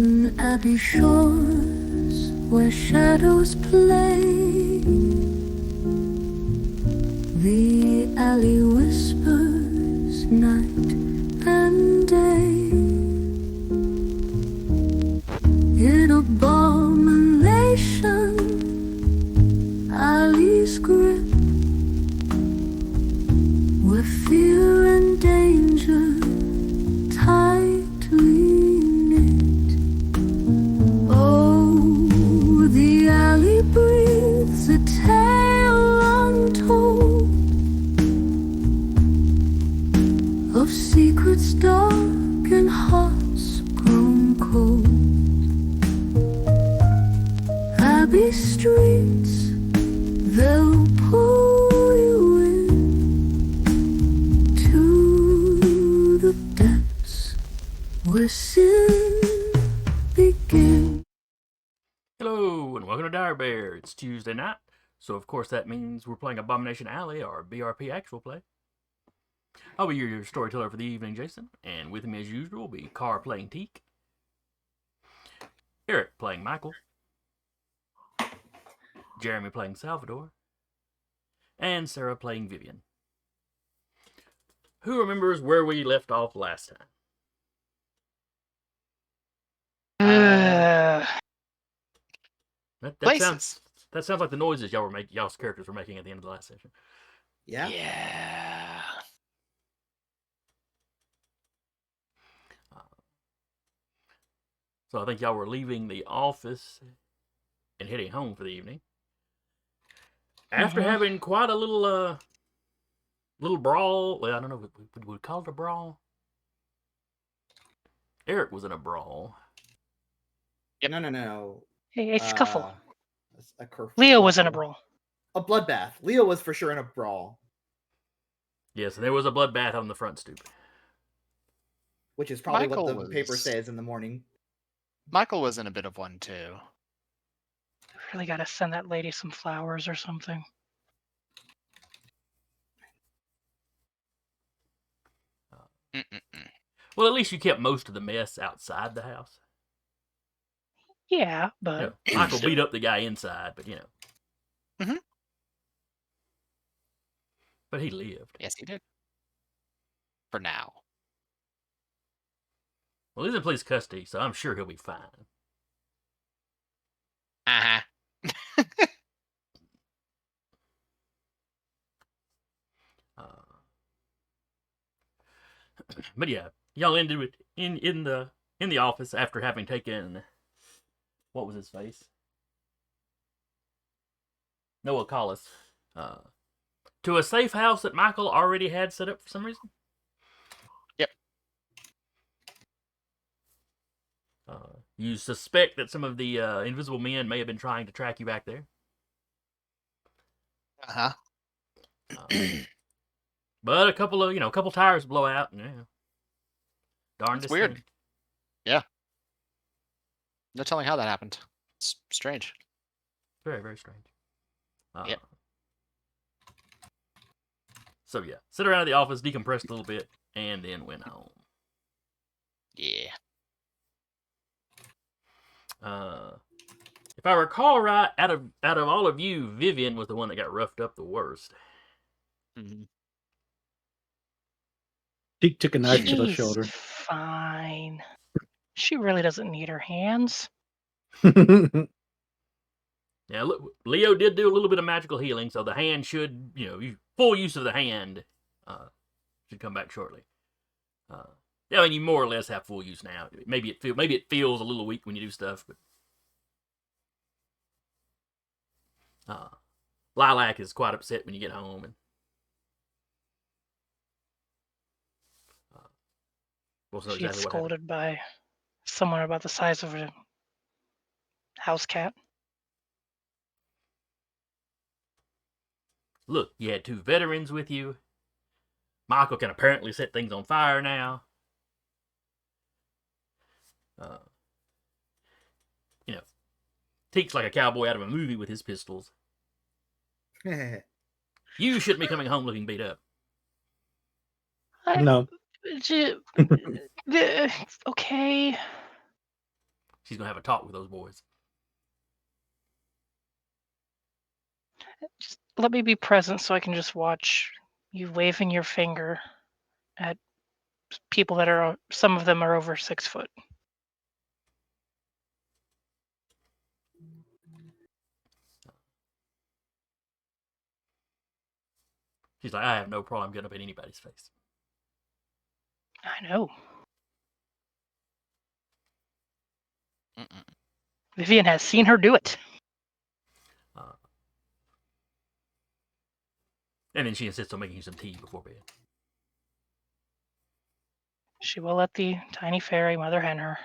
In abbey shores where shadows play, the alley whispers night and day. In abomination, alley's grip, where fear and danger tightly knit. Oh, the alley breathes a tale untold of secrets dark and hearts grown cold. Abbey streets, they'll pull you in to the depths where sin begins. Hello, and welcome to Dire Bear. It's Tuesday night, so of course that means we're playing Abomination Alley, or BRP actual play. I'll be your storyteller for the evening, Jason, and with me as usual will be Carr playing Teak, Eric playing Michael, Jeremy playing Salvador, and Sarah playing Vivian. Who remembers where we left off last time? That Places. sounds like the noises y'all's characters were making at the end of the last session. Yeah. So I think y'all were leaving the office and heading home for the evening. After having quite a little brawl. Well, I don't know, would we call it a brawl? Eric was in a brawl. Yep. No. A scuffle. A Leo was in a brawl. A bloodbath. Leo was for sure in a brawl. Yes, and there was a bloodbath on the front stoop. Which is probably Michael what the was- paper says in the morning. Michael was in a bit of one too. Really got to send that lady some flowers or something. Well, at least you kept most of the mess outside the house. Yeah, but You know, Michael beat up the guy inside, but you know. Mhm. But he lived. Yes, he did. For now. Well, he's in police custody, so I'm sure he'll be fine. Uh-huh. But yeah, y'all ended it in the office after having taken, what was his face? Noah Collis, to a safe house that Michael already had set up for some reason. Yep. You suspect that some of the invisible men may have been trying to track you back there. Uh-huh. But a couple tires blow out, and darndest That's weird. thing. Yeah. No telling how that happened. It's strange. Very, very strange. Yep. So yeah, sit around at the office, decompressed a little bit, and then went home. Yeah. If I recall right, out of all of you, Vivian was the one that got roughed up the worst. Mhm. She took a knife to the she's shoulder. fine. She really doesn't need her hands. Yeah, look, Leo did do a little bit of magical healing, so the hand should, full use of the hand should come back shortly. Yeah, I mean, you more or less have full use now. Maybe it feels a little weak when you do stuff, but Lilac is quite upset when you get home, and we'll know She gets exactly what happened. scolded by someone about the size of a house cat. Look, you had 2 veterans with you. Michael can apparently set things on fire now. Teak's like a cowboy out of a movie with his pistols. You shouldn't be coming home looking beat up. No. Okay. she's gonna have a talk with those boys. Just let me be present so I can just watch you waving your finger at people that are, some of them are over 6 foot. She's like, I have no problem getting up in anybody's face. I know. Mm-mm. Vivian has seen her do it. And then she insists on making you some tea before bed. She will let the tiny fairy mother hen her.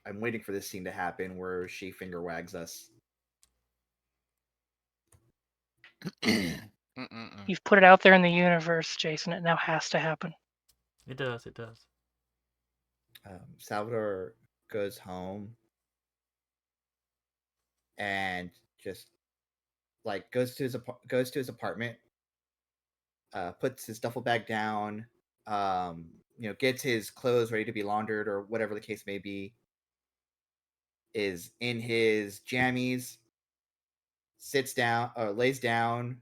I'm waiting for this scene to happen where she finger wags us. You've put it out there in the universe, Jason. It now has to happen. It does. It does. Salvador goes home and just like goes to his apartment, puts his duffel bag down, gets his clothes ready to be laundered or whatever the case may be, is in his jammies, sits down or lays down,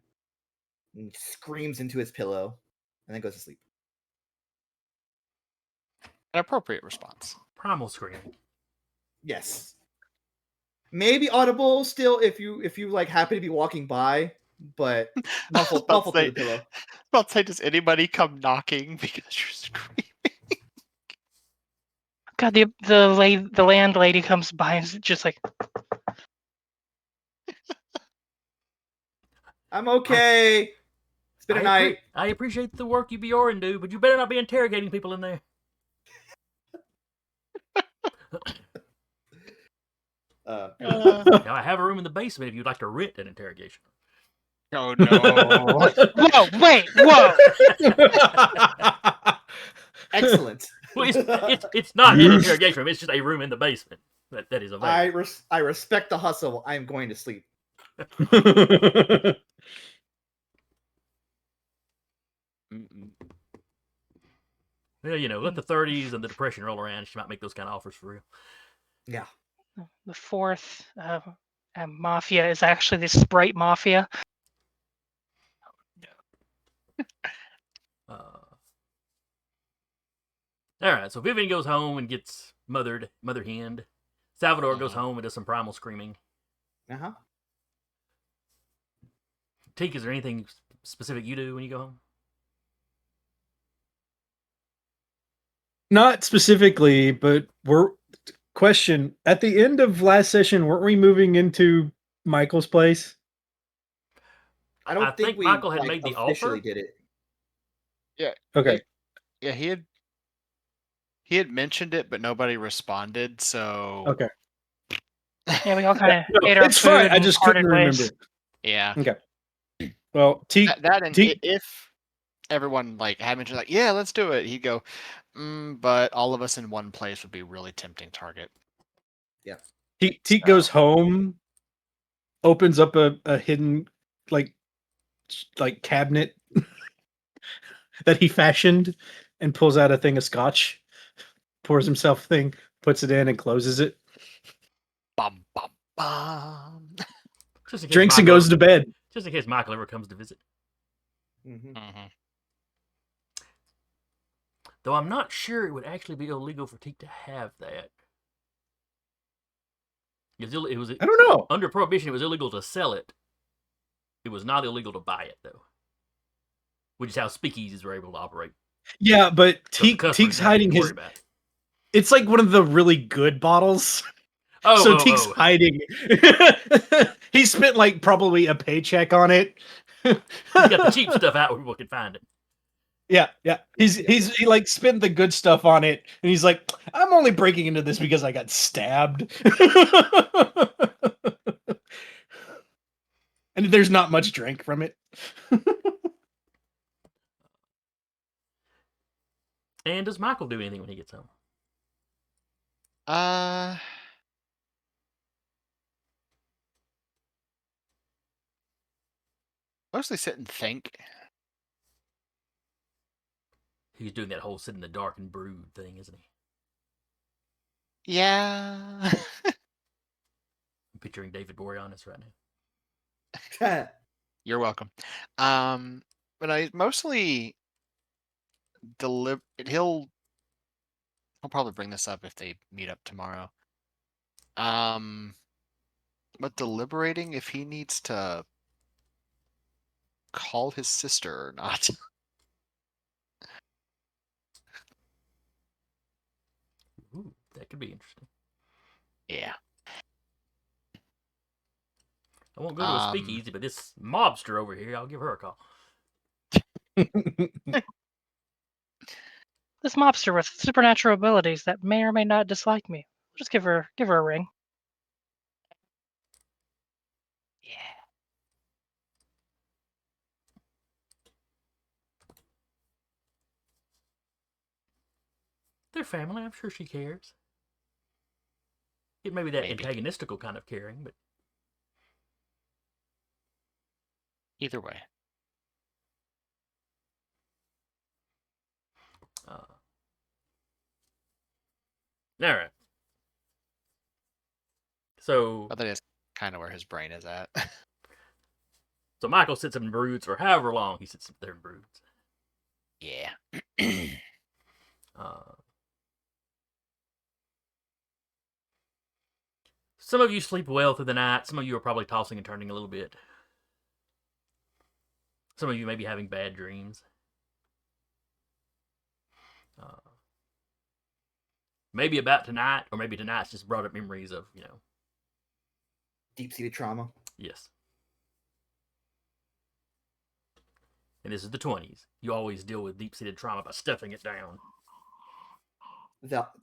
and screams into his pillow, and then goes to sleep. An appropriate response. Primal screaming. Yes. Maybe audible still if you like happen to be walking by, but muffled through the pillow. About to say, does anybody come knocking because you're screaming? God, the landlady comes by and is just like, I'm okay. It's been a night. I appreciate the work you beorn do, but you better not be interrogating people in there. Now, I have a room in the basement if you'd like to rent an interrogation. Oh no! whoa, wait, whoa! Excellent. Well, it's not an interrogation room. It's just a room in the basement that is available. I respect the hustle. I am going to sleep. Well, let the 30s and the Depression roll around. She might make those kind of offers for real. Yeah. The fourth mafia is actually the Sprite Mafia. All right, so Vivian goes home and gets mother henned. Salvador goes home and does some primal screaming. Teak, is there anything specific you do when you go home? Not specifically, but question. At the end of last session, weren't we moving into Michael's place? I don't think we Michael had made the officially offer. Did it? Yeah. Okay. Yeah, he had mentioned it, but nobody responded. So Okay. Yeah, we all kind of ate our it's food. fine. I and just parted couldn't remember. ways. Yeah. Okay. Well, if everyone had mentioned yeah, let's do it, he'd go, but all of us in one place would be really tempting target. Yeah. Teak goes home, opens up a hidden like cabinet that he fashioned, and pulls out a thing of scotch, pours himself a thing, puts it in, and closes it. Bum bum bum. Drinks and goes to bed. Just in case Michael ever comes to visit. Though I'm not sure it would actually be illegal for Teak to have that. It was. I don't know. Under Prohibition, it was illegal to sell it. It was not illegal to buy it, though. Which is how speakeasies were able to operate. Yeah, but Teak's hiding his. It's like one of the really good bottles. Teak's hiding. He spent probably a paycheck on it. He got the cheap stuff out where people could find it. Yeah. He spent the good stuff on it, and he's like, I'm only breaking into this because I got stabbed. And there's not much drink from it. And does Michael do anything when he gets home? Mostly sit and think. He's doing that whole sit in the dark and brood thing, isn't he? Yeah. I'm picturing David Boreanaz right now. You're welcome. But I mostly he'll probably bring this up if they meet up tomorrow. But deliberating if he needs to call his sister or not. Ooh, that could be interesting. Yeah. I won't go to a Um, speakeasy, but this mobster over here, I'll give her a call. This mobster with supernatural abilities that may or may not dislike me. Just give her a ring. Yeah. They're family. I'm sure she cares. It may be that Maybe. antagonistical kind of caring, but Either way. all right. So, But that is kind of where his brain is at. so Michael sits and broods for however long he sits there and broods. Yeah. Some of you sleep well through the night. Some of you are probably tossing and turning a little bit. Some of you may be having bad dreams. Maybe about tonight, or maybe tonight's just brought up memories of, Deep-seated trauma. Yes. And this is the 20s. You always deal with deep-seated trauma by stuffing it down.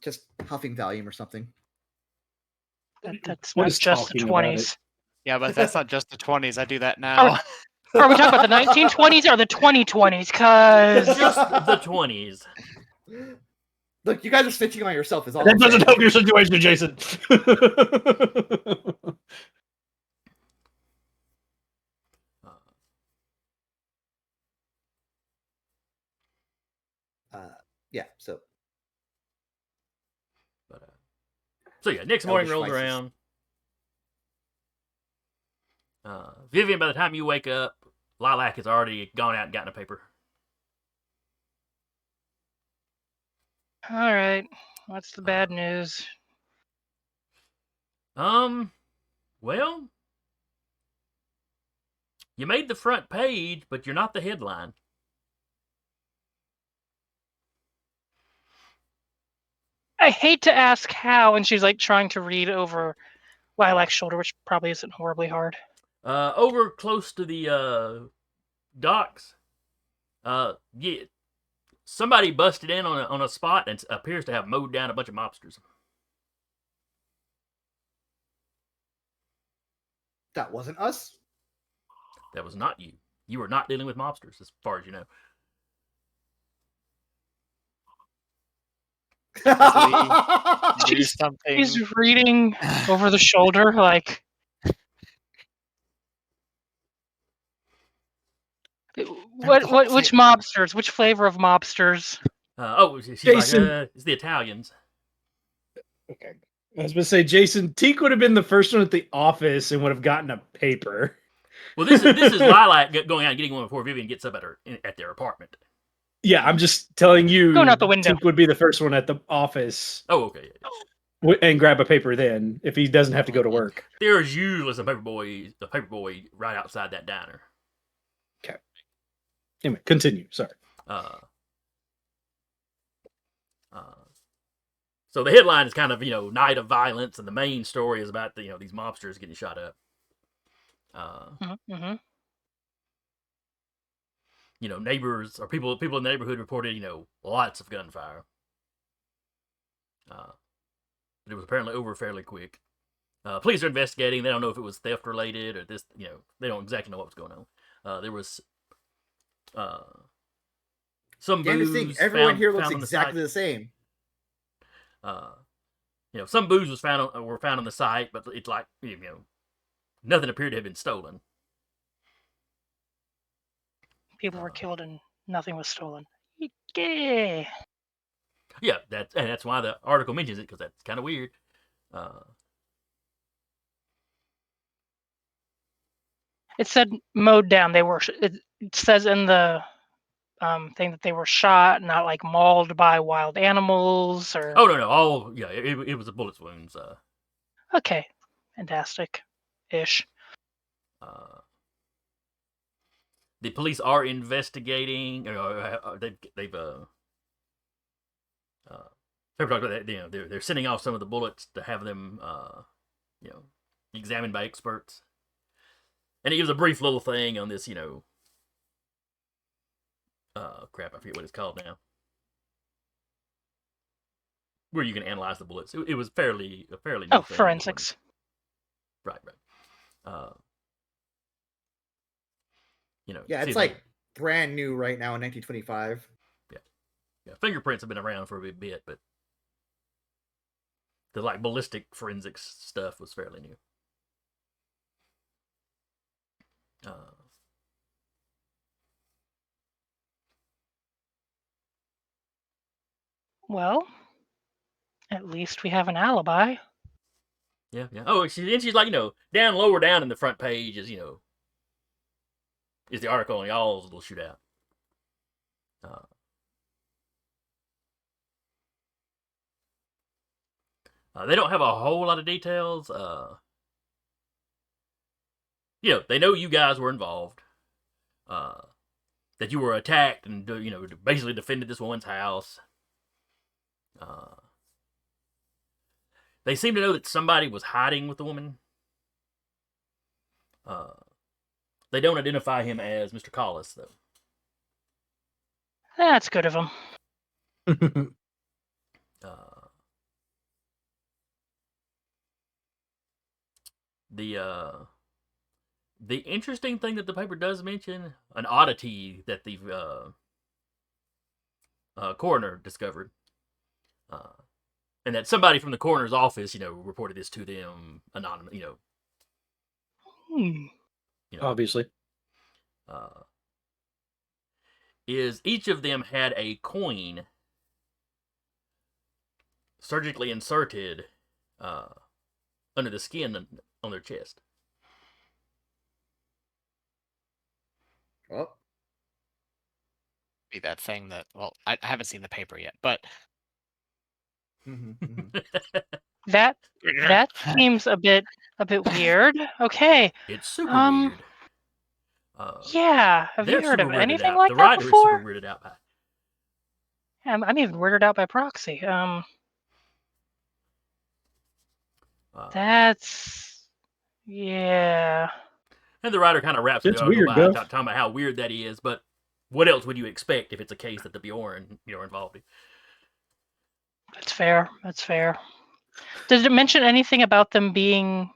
Just huffing Valium or something. That's What not is just the talking about it? 20s. Yeah, but that's not just the 20s. I do that now. Are we talking about the 1920s or the 2020s? Because Just the 20s. Look, you guys are snitching on yourself. Is all That I'm doesn't saying. help your situation, Jason. Yeah. So Yeah, next morning rolls Elvish around. Vivian, by the time you wake up, Lilac has already gone out and gotten a paper. all right, what's the bad news? Well, you made the front page, but you're not the headline. I hate to ask how, and she's like trying to read over Lilac's shoulder, which probably isn't horribly hard. Over close to the docks, yeah, somebody busted in on a spot and appears to have mowed down a bunch of mobsters. that wasn't us. That was not you. You were not dealing with mobsters, as far as you know. Do something. She's reading over the shoulder, like. Which mobsters? Which flavor of mobsters? She's Jason. like, it's the Italians. Okay. I was going to say, Jason, Teak would have been the first one at the office and would have gotten a paper. Well, this is Lilac going out and getting one before Vivian gets up at their apartment. Yeah, I'm just telling you, Going out the window. Teak would be the first one at the office. Oh, okay. And grab a paper then, if he doesn't have to go to work. There's usually a paper boy right outside that diner. Okay. Anyway, continue. Sorry. So the headline is kind of, night of violence, and the main story is about these mobsters getting shot up. Neighbors or people in the neighborhood reported, lots of gunfire. But it was apparently over fairly quick. Police are investigating. They don't know if it was theft related or this, they don't exactly know what was going on. There was some booze. Everyone here looks exactly the same. Some booze were found on the site, but it's like, nothing appeared to have been stolen. People were killed and nothing was stolen. Yeah. Yeah, that's why the article mentions it, because that's kind of weird. It said mowed down. It says in the thing that they were shot, not like mauled by wild animals or. Oh no! It was a bullet wounds. Okay, fantastic, ish. The police are investigating. They've talked about that. They're sending off some of the bullets to have them examined by experts. And it gives a brief little thing on this, crap, I forget what it's called now, where you can analyze the bullets. It was a fairly new thing. Forensics. Right. Yeah, it's like brand new right now in 1925. Yeah, fingerprints have been around for a bit, but the like ballistic forensics stuff was fairly new. Well, at least we have an alibi. Yeah. Oh, she's like, lower down in the front page is the article on y'all's little shootout. They don't have a whole lot of details. They know you guys were involved. That you were attacked and basically defended this woman's house. They seem to know that somebody was hiding with the woman. They don't identify him as Mr. Collis, though. That's good of him. The interesting thing that the paper does mention, an oddity that the coroner discovered, and that somebody from the coroner's office, reported this to them anonymous, Obviously. Is each of them had a coin surgically inserted under the skin on their chest. Oh. Be that thing that, well, I haven't seen the paper yet, but that seems a bit weird. Okay. It's super weird. Yeah. Have you heard of anything like the that writer before? is super weirded out by it. I'm even weirded out by proxy. That's yeah. And the writer kind of wraps It's it weird, by Bill. talking about how weird that is, but what else would you expect if it's a case that the beorn are involved in? That's fair. Did it mention anything about them being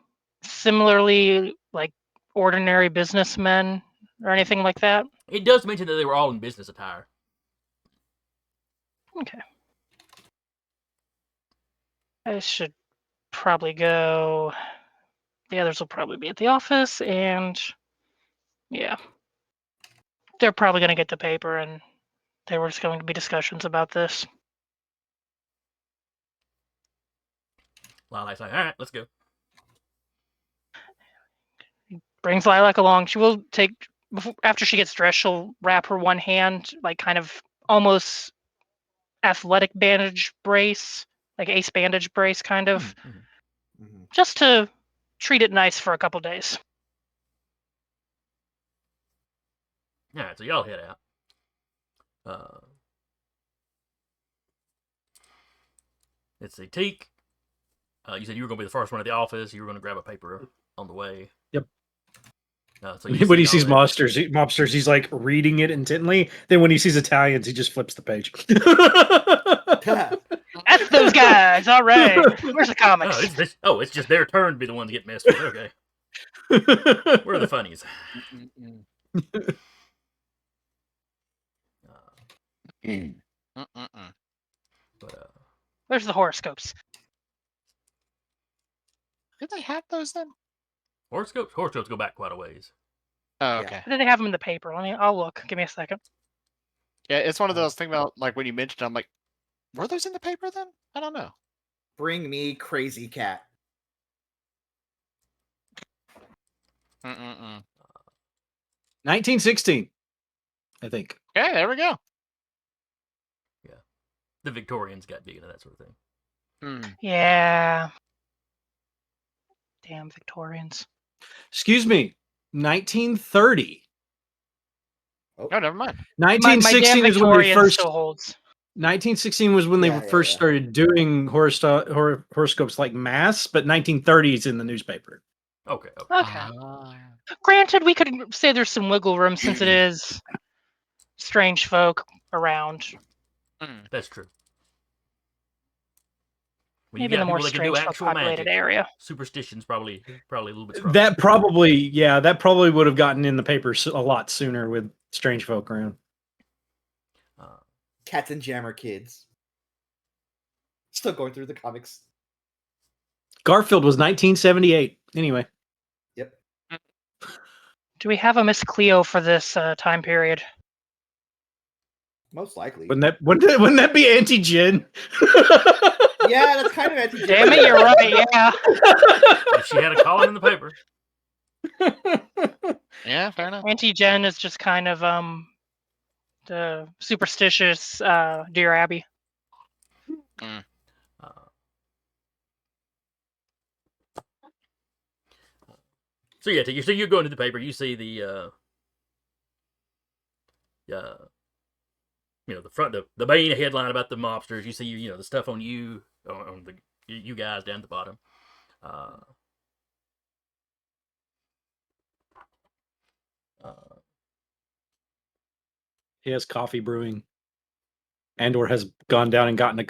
similarly like ordinary businessmen or anything like that? It does mention that they were all in business attire. Okay. I should probably go. The others will probably be at the office, and yeah. They're probably going to get the paper, and there was going to be discussions about this. Lilac's like, all right, let's go. Brings Lilac along. She will take, after she gets dressed, she'll wrap her one hand, like kind of almost athletic bandage brace, like ace bandage brace kind of, just to treat it nice for a couple days. All right, so y'all head out. Let's see, Teak. You said you were going to be the first one at the office. You were going to grab a paper on the way. Yep. So when he sees mobsters, he's like reading it intently. Then when he sees Italians, he just flips the page. That's those guys. All right. Where's the comics? It's just their turn to be the ones getting messed with. Okay. Where are the funnies? Where's the horoscopes? Did they have those then? Horoscopes go back quite a ways. Oh, okay. Did they have them in the paper? I'll look. Give me a second. Yeah, it's one of those things about, like, when you mentioned, I'm like, Were those in the paper then? I don't know. Bring me Crazy Cat. Mm-mm-mm. 1916, I think. Okay, there we go. The Victorians got big into that sort of thing. Hmm. Yeah. Damn Victorians. Excuse me, 1930. Oh, never mind. My 1916 damn is when they Victorian first. still holds. 1916 was when they Yeah, first yeah. started doing horoscopes like mass, but 1930 is in the newspaper. Okay. Okay. Ah. Granted, we could say there's some wiggle room since it is strange folk around. Hmm. That's true. When Maybe you in the got more people that can do strange folk actual populated magic, area. superstition's probably a little bit stronger. That probably would have gotten in the papers a lot sooner with strange folk around. Cats and Jammer Kids. Still going through the comics. Garfield was 1978. Anyway, Yep. Do we have a Miss Cleo for this time period? Most likely. wouldn't that be anti-Jin? Yeah, that's kind of anti. Damn it, you're right. Yeah. If she had a column in the paper, Yeah, fair enough. Anti-Gen is just kind of the superstitious Dear Abby. uh, so yeah, you're going to the paper. You see the the front, the main headline about the mobsters. You see, the stuff on you guys down at the bottom. He has coffee brewing, or has gone down and gotten a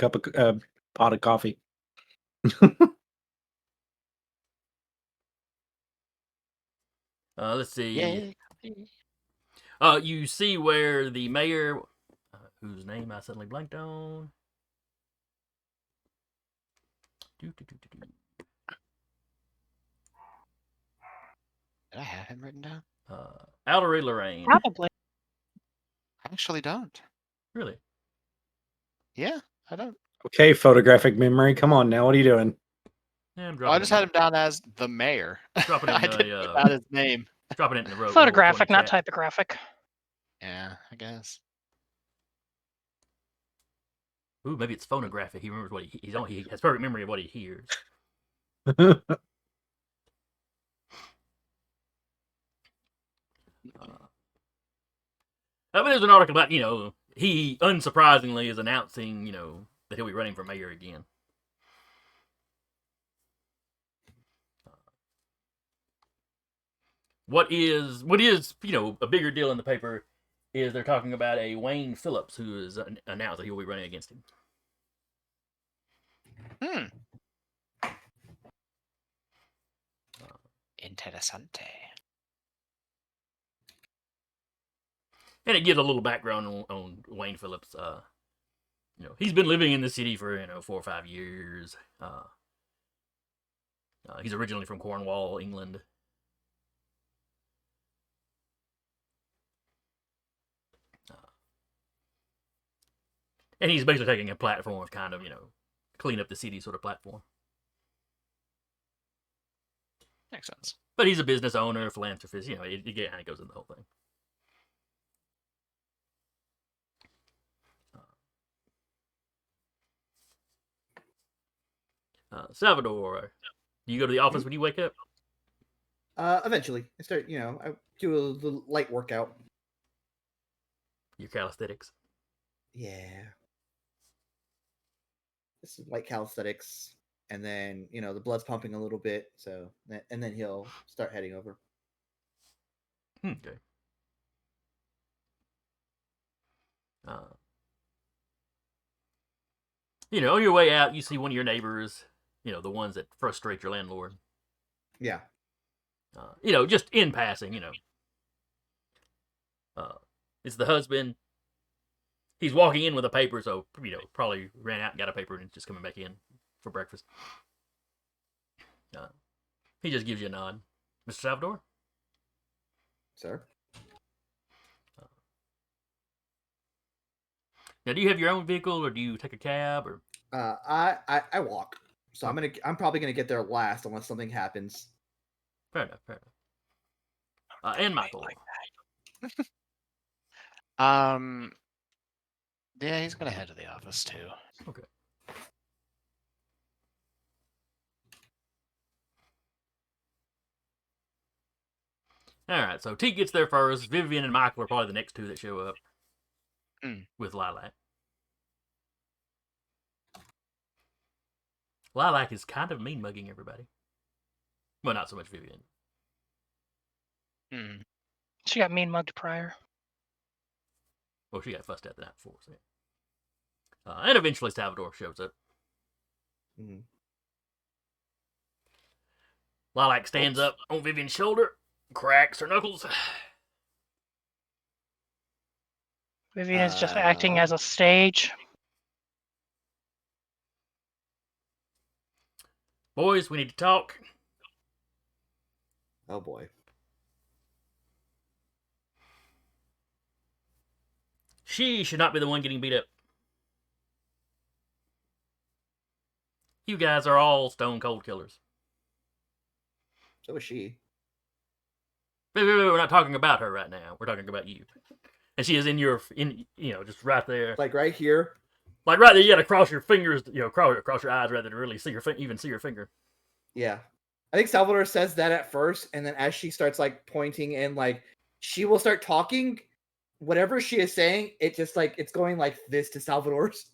pot of coffee. Let's see. Yeah. You see where the mayor, whose name I suddenly blanked on. Did I have him written down? Aldery Lorraine. Probably. I actually don't. Really? Yeah, I don't. Okay, photographic memory. Come on now. What are you doing? Yeah, I'm Oh, dropping I just had him down as the mayor. Dropping it in I didn't the, put out his name. dropping it in the road. Photographic, not typographic. Yeah, I guess. Ooh, maybe it's phonographic. He remembers what he has perfect memory of what he hears. But there's an article about, he unsurprisingly is announcing, that he'll be running for mayor again. What is a bigger deal in the paper is they're talking about a Wayne Phillips who has announced that he will be running against him. Interessante. And it gives a little background on Wayne Phillips. He's been living in the city for 4 or 5 years. He's originally from Cornwall, England. And he's basically taking a platform of kind of, clean up the city sort of platform. Makes sense. But he's a business owner, philanthropist. It kind of goes in the whole thing. Salvador, do you go to the office when you wake up? Eventually, I start. I do a little light workout. Your calisthenics. Yeah. This is light calisthenics, and then the blood's pumping a little bit. So, and then he'll start heading over. Okay. On your way out, you see one of your neighbors. The ones that frustrate your landlord. Yeah. Just in passing. It's the husband. He's walking in with a paper, so probably ran out and got a paper and just coming back in for breakfast. He just gives you a nod, Mr. Salvador. Sir. Now, do you have your own vehicle, or do you take a cab, or? I walk, so I'm probably gonna get there last unless something happens. Fair enough. Fair enough. And Michael. Yeah, he's gonna head to the office too. Okay. All right. So Teak gets there first. Vivian and Michael are probably the next two that show up with Lilac. Lilac is kind of mean mugging everybody. Well, not so much Vivian. She got mean mugged prior. Well, she got fussed at the night before. So yeah. And eventually Salvador shows up. Mhm. Lilac stands up on Vivian's shoulder, cracks her knuckles. Vivian is just acting as a stage. Boys, we need to talk. Oh boy. She should not be the one getting beat up. You guys are all stone cold killers. So is she. Wait, we're not talking about her right now. We're talking about you. And she is in just right there. Like right here. Like right there, you gotta cross your fingers, cross your eyes rather to really see even see your finger. Yeah. I think Salvador says that at first, and then as she starts like pointing and like she will start talking, whatever she is saying, it just like it's going like this to Salvador's.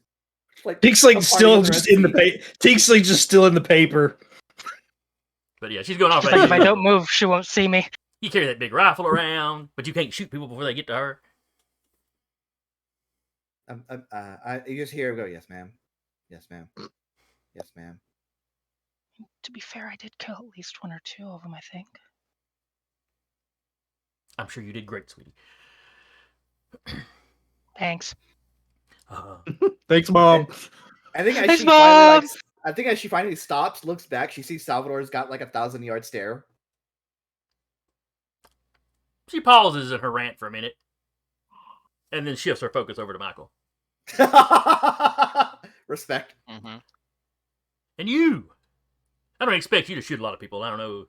Like Teak's like still just in the paper. Teak's like just still in the paper. But yeah, she's going off. She's like, if I don't move, she won't see me. You carry that big rifle around, but you can't shoot people before they get to her. You just hear her go, yes, ma'am. Yes, ma'am. Yes, ma'am. To be fair, I did kill at least one or two of them, I think. I'm sure you did great, sweetie. Thanks. Thanks, Mom. I think as she finally stops, looks back, she sees Salvador's got like 1,000-yard stare. She pauses in her rant for a minute, and then shifts her focus over to Michael. Respect. Mm-hmm. And you! I don't expect you to shoot a lot of people. I don't know,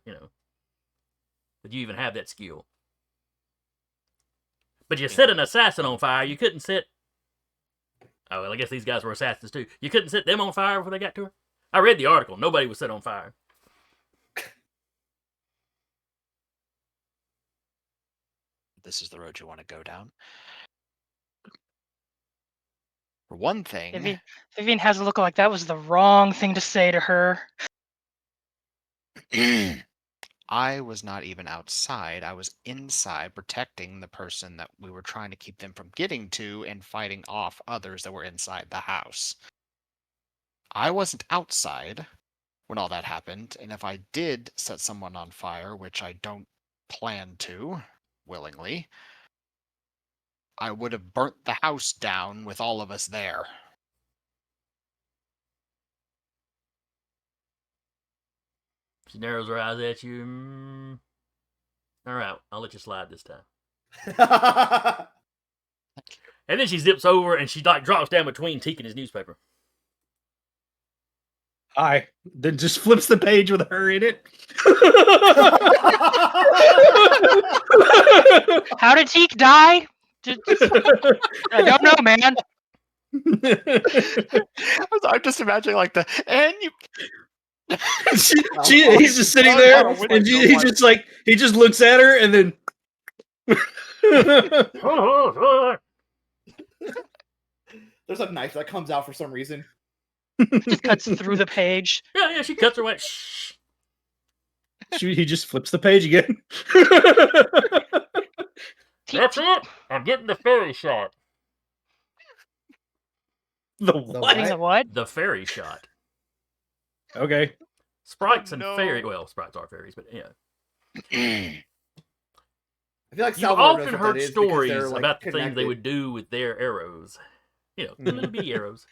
that you even have that skill. But you set an assassin on fire. You couldn't set... Oh, well, I guess these guys were assassins too. You couldn't set them on fire before they got to her? I read the article. Nobody was set on fire. This is the road you want to go down. For one thing... Vivian has a look like that was the wrong thing to say to her. I was not even outside. I was inside protecting the person that we were trying to keep them from getting to and fighting off others that were inside the house. I wasn't outside when all that happened, and if I did set someone on fire, which I don't plan to, willingly, I would have burnt the house down with all of us there. She narrows her eyes at you. All right, I'll let you slide this time. And then she zips over and she like drops down between Teak and his newspaper. Hi. Then just flips the page with her in it. How did Teak die? I don't know, man. I'm just imagining like he's just sitting there, and he just looks at her, and then there's a knife that comes out for some reason. Just cuts through the page. Yeah, she cuts her way. Shh. He just flips the page again. That's it. I'm getting the fairy shot. The what? Getting the what? The fairy shot. Okay. Sprites and fairy. Well, sprites are fairies, but yeah. I feel like You Salvador knows often what heard that is stories because they're, like, about the things they connected. would do with their arrows. The little bitty arrows.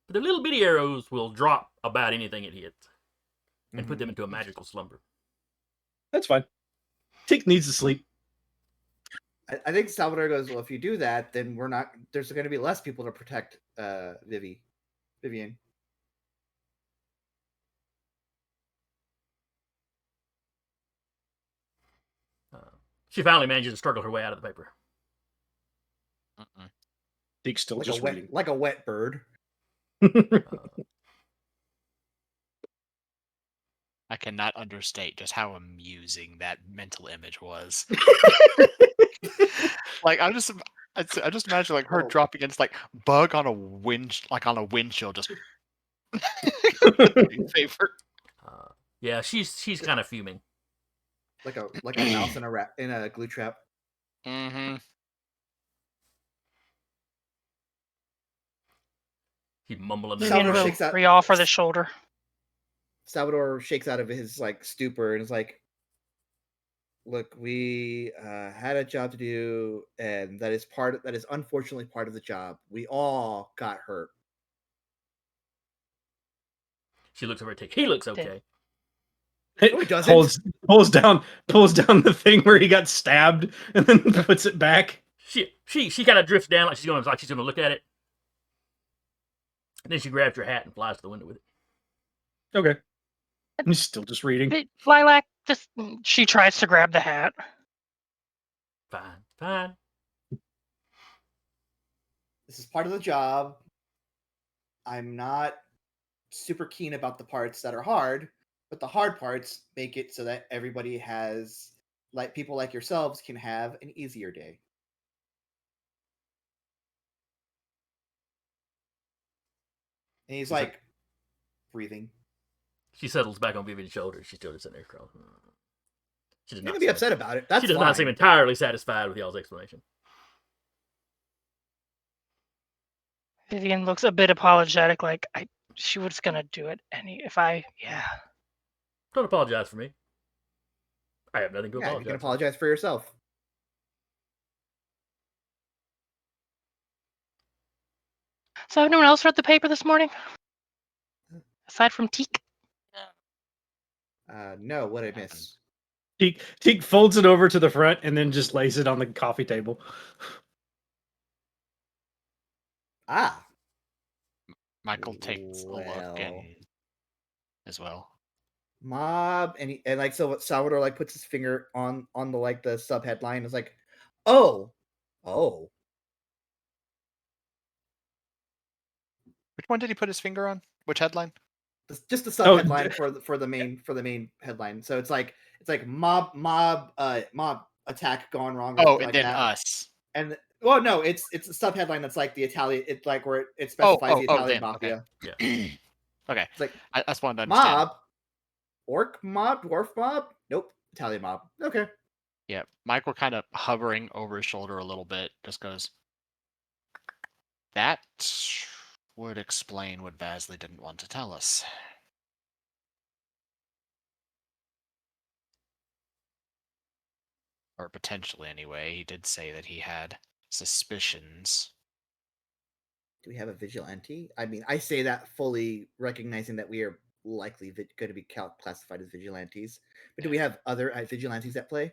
But the little bitty arrows will drop about anything it hits and put them into a magical slumber. That's fine. Teak needs to sleep. I think Salvador goes, well, if you do that, then we're not. There's going to be less people to protect Vivian. She finally manages to struggle her way out of the paper. Deke's still Like just a wet, reading. like a wet bird. I cannot understate just how amusing that mental image was. Like I just imagine like her Oh. dropping against like bug on a windshield, just favorite. Yeah, she's kind of fuming. Like a mouse in a glue trap. Mm-hmm. He's mumbling. Salvador under his shakes breath. out. Reoffer the shoulder. Salvador shakes out of his like stupor and is like, "Look, we had a job to do, and that is unfortunately part of the job. We all got hurt." She looks over at Tick. He looks okay. No, he doesn't. pulls down the thing where he got stabbed and then puts it back. She kind of drifts down like she's going to look at it. And then she grabs her hat and flies to the window with it. Okay. I'm still just reading. Lilac just she tries to grab the hat. Fine. This is part of the job. I'm not super keen about the parts that are hard, but the hard parts make it so that everybody has, like, people like yourselves can have an easier day. And he's like breathing. She settles back on Vivian's shoulder. She's still just sitting there crawling. She does You're not gonna be upset about it. That's she does fine. not seem entirely satisfied with y'all's explanation. Vivian looks a bit apologetic, like she was gonna do it Don't apologize for me. I have nothing to Yeah, apologize you can for. apologize for yourself. So anyone else read the paper this morning? Aside from Teak? No, what I miss? Teak folds it over to the front and then just lays it on the coffee table. Ah, Michael takes a look Well. and as well. mob, and like, so Salvador like puts his finger on the like the sub headline. Is like, oh. Which one did he put his finger on? Which headline? Just the sub headline for the main headline. So it's like mob attack gone wrong. Or Oh, something and like then that. us. And well, no, it's a sub headline that's like the Italian. It's like where it specifies the Italian then, mafia. Yeah. Okay. It's like I just wanted to understand. mob, orc mob, dwarf mob. Nope, Italian mob. Okay. Yeah, Michael kind of hovering over his shoulder a little bit, just goes, that would explain what Vasley didn't want to tell us. Or potentially, anyway. He did say that he had suspicions. Do we have a vigilante? I mean, I say that fully recognizing that we are likely going to be classified as vigilantes. But do we have other vigilantes at play?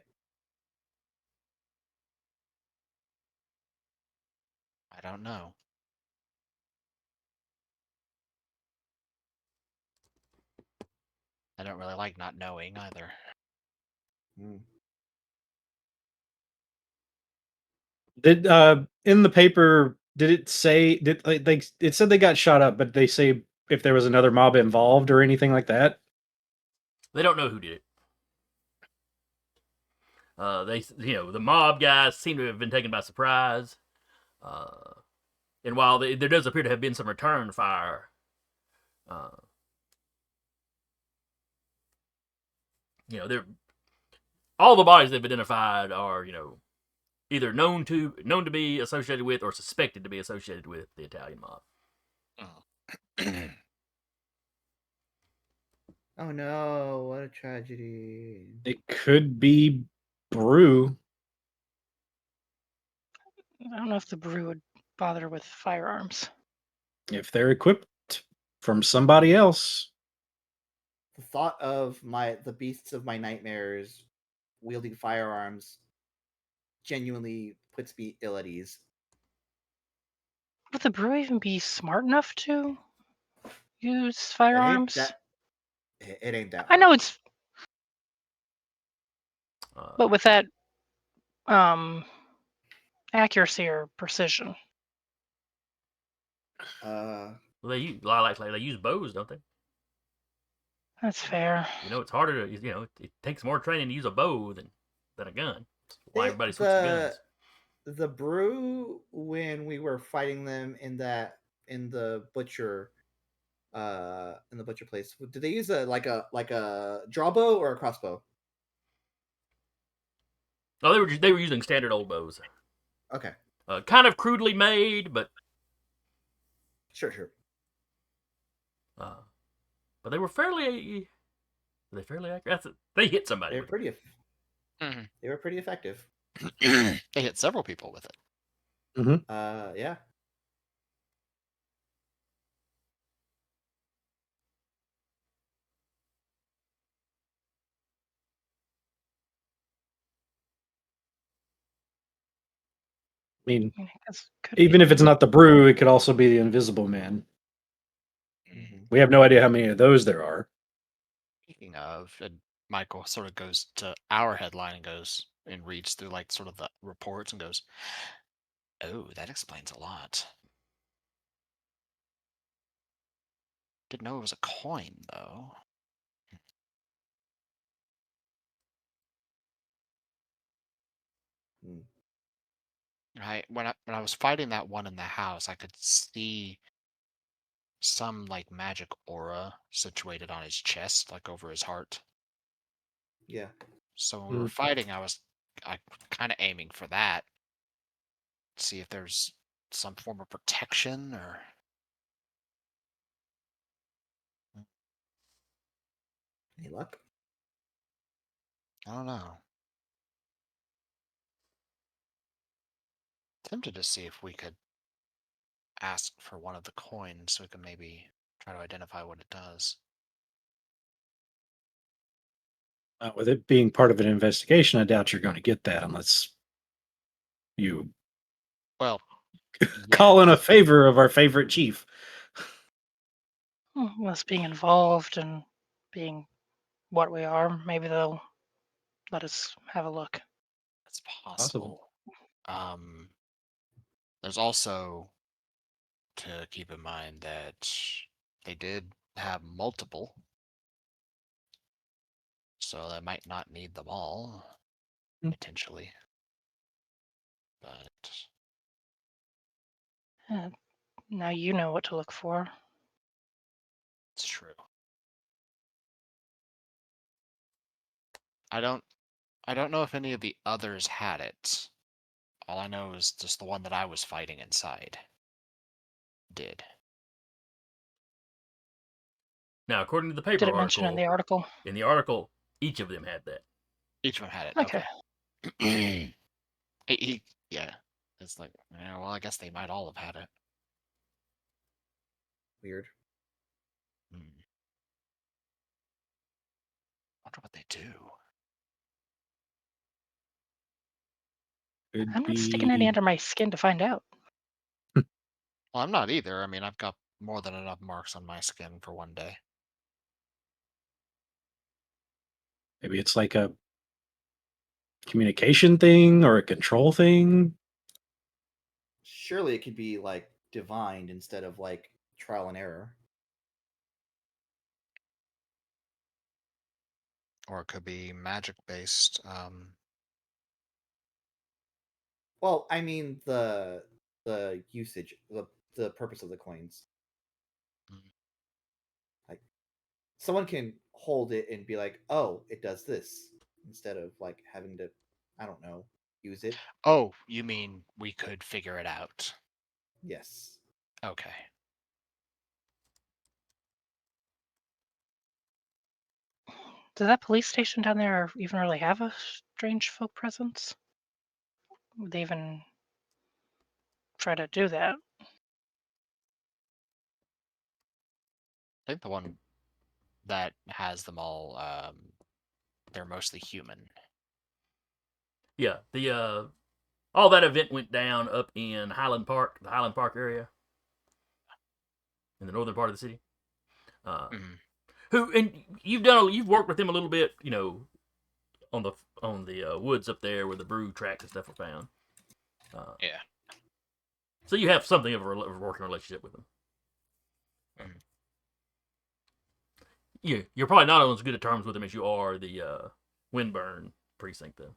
I don't know. I don't really like not knowing either. Did in the paper did it say it said they got shot up, but they say if there was another mob involved or anything like that? They don't know who did it. The mob guys seem to have been taken by surprise. And while there does appear to have been some return fire, all the bodies they've identified are, either known to be associated with or suspected to be associated with the Italian mob. Oh no, what a tragedy. It could be Brew. I don't know if the brew would bother with firearms. If they're equipped from somebody else. The thought of the beasts of my nightmares wielding firearms genuinely puts me ill at ease. Would the brew even be smart enough to use It ain't firearms? that. It ain't that I know hard. it's, Uh, but with that um accuracy or precision. Uh, they use, like they use bows, don't they? That's fair. You know, it's harder to, you know, it takes more training to use a bow than a gun. That's why they, everybody switched to guns. the brew when we were fighting them in the butcher place. Did they use a draw bow or a crossbow? Oh, they were using standard old bows. Okay, Kind of crudely made, but sure. uh, they were fairly. Were they fairly accurate? They hit somebody. They were with pretty. Mhm. They were pretty effective. They hit several people with it. Yeah. I mean, I guess could even be. if it's not the brew, it could also be the Invisible Man. Mhm. We have no idea how many of those there are. Speaking of, and Michael sort of goes to our headline and goes and reads through like sort of the reports and goes, "Oh, that explains a lot." Didn't know it was a coin though. Mm. Right when I was fighting that one in the house, I could see some like magic aura situated on his chest, like over his heart. Yeah. So when we were fighting, I kind of aiming for that. See if there's some form of protection or Any luck? I don't know. Tempted to see if we could ask for one of the coins so we can maybe try to identify what it does. With it being part of an investigation, I doubt you're going to get that unless you Well, call in a yes. favor of our favorite chief. Us being involved and being what we are, maybe they'll let us have a look. It's Possible. possible. There's also to keep in mind that they did have multiple, so they might not need them all, Hmm. potentially. But Now you know what to look for. it's true. I don't know if any of the others had it. All I know is just the one that I was fighting inside did. Now, according to the Did paper it mention in article, the article? each of them had that. Each of them had it. Okay. Okay. Yeah. It's like, yeah, well, I guess they might all have had it. Weird. Hmm. Wonder what they do. Could I'm not sticking any be under my skin to find out. Well, I'm not either. I mean, I've got more than enough marks on my skin for one day. maybe it's like a communication thing or a control thing. Surely it could be like divined instead of like trial and error. Or it could be magic based. Well, I mean the usage, the purpose of the coins. Mm. Like someone can hold it and be like, "Oh, it does this," instead of like having to, I don't know, use it. Oh, you mean we could figure it out? Yes. Okay. Does that police station down there even really have a strange folk presence? Would they even try to do that? I think the one that has them all, they're mostly human. Yeah, the all that event went down up in Highland Park, the Highland Park area, in the northern part of the city. Mhm. And you've worked with them a little bit, on the woods up there where the brew tracks and stuff were found. Yeah. So you have something of a working relationship with them. Mhm. You're probably not on as good of terms with them as you are the Windburn precinct, though.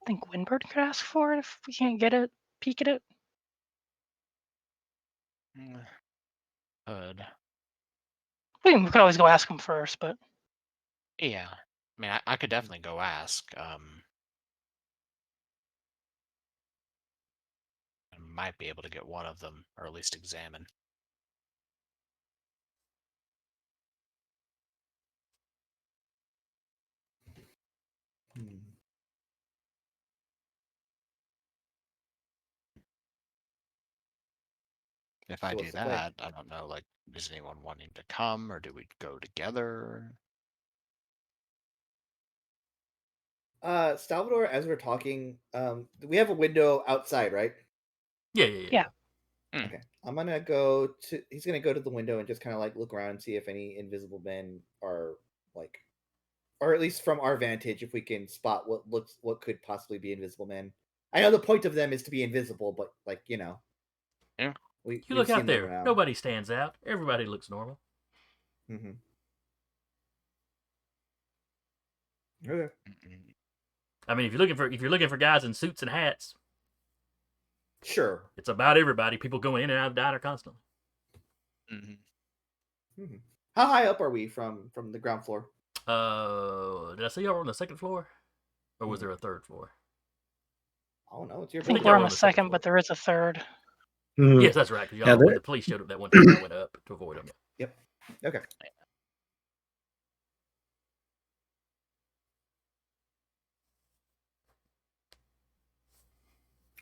I think Windbird could ask for it if we can't get it. Peek at it. Could. We could always go ask him first, but Yeah. I mean, I could definitely go ask. I might be able to get one of them, or at least examine. Hmm. If I So do what's the play? that, I don't know, like, is anyone wanting to come, or do we go together? Salvador, as we're talking, we have a window outside, right? Yeah. Yeah. Okay. I'm gonna go to. He's gonna go to the window and just kind of like look around and see if any invisible men are like, or at least from our vantage, if we can spot what could possibly be invisible men. I know the point of them is to be invisible, but like Yeah. You we've look out seen them there. around. Nobody stands out. Everybody looks normal. Mm-hmm. Okay. Mm-mm. I mean, if you're looking for guys in suits and hats, Sure. it's about everybody. People going in and out of the diner constantly. Mhm. Mm-hmm. How high up are we from the ground floor? Did I say y'all were on the second floor, or was Hmm. there a third floor? I don't know. It's your I think think building. we're y'all on were the on the second second, floor. but there is a third. Hmm. Yes, that's right. Because Yeah, when the police showed up that one time, y'all went up to avoid them. Yep. Okay.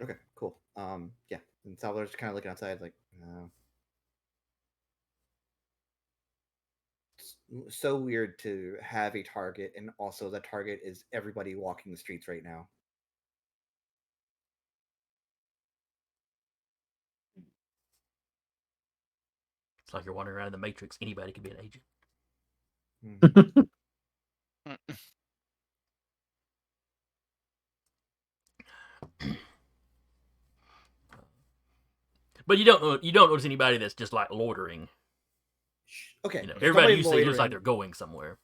Okay. Cool. Yeah. And Salvador's kind of looking outside, like, so weird to have a target, and also the target is everybody walking the streets right now. It's like you're wandering around in the Matrix. Anybody could be an agent. Mhm. But you don't notice anybody that's just like loitering. Okay. There's Everybody nobody you see looks like loitering. they're going somewhere.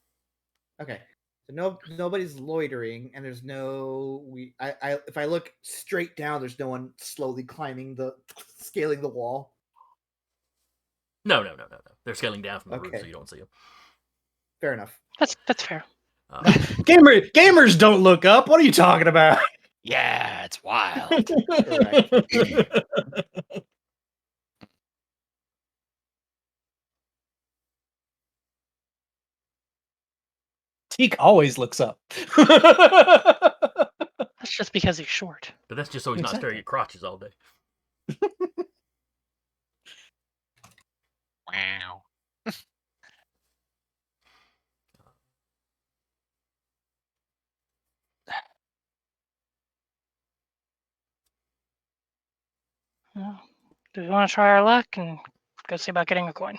Okay. So nobody's loitering, and there's no if I look straight down, there's no one slowly scaling the wall. No. They're scaling down from the roof, so Okay. you don't see them. Fair enough. That's fair. Gamers don't look up. What are you talking about? Yeah, it's wild. Correct. Teak always looks up. That's just because he's short. But that's just so he's not staring at crotches all day. Wow. Well, do we want to try our luck and go see about getting a coin?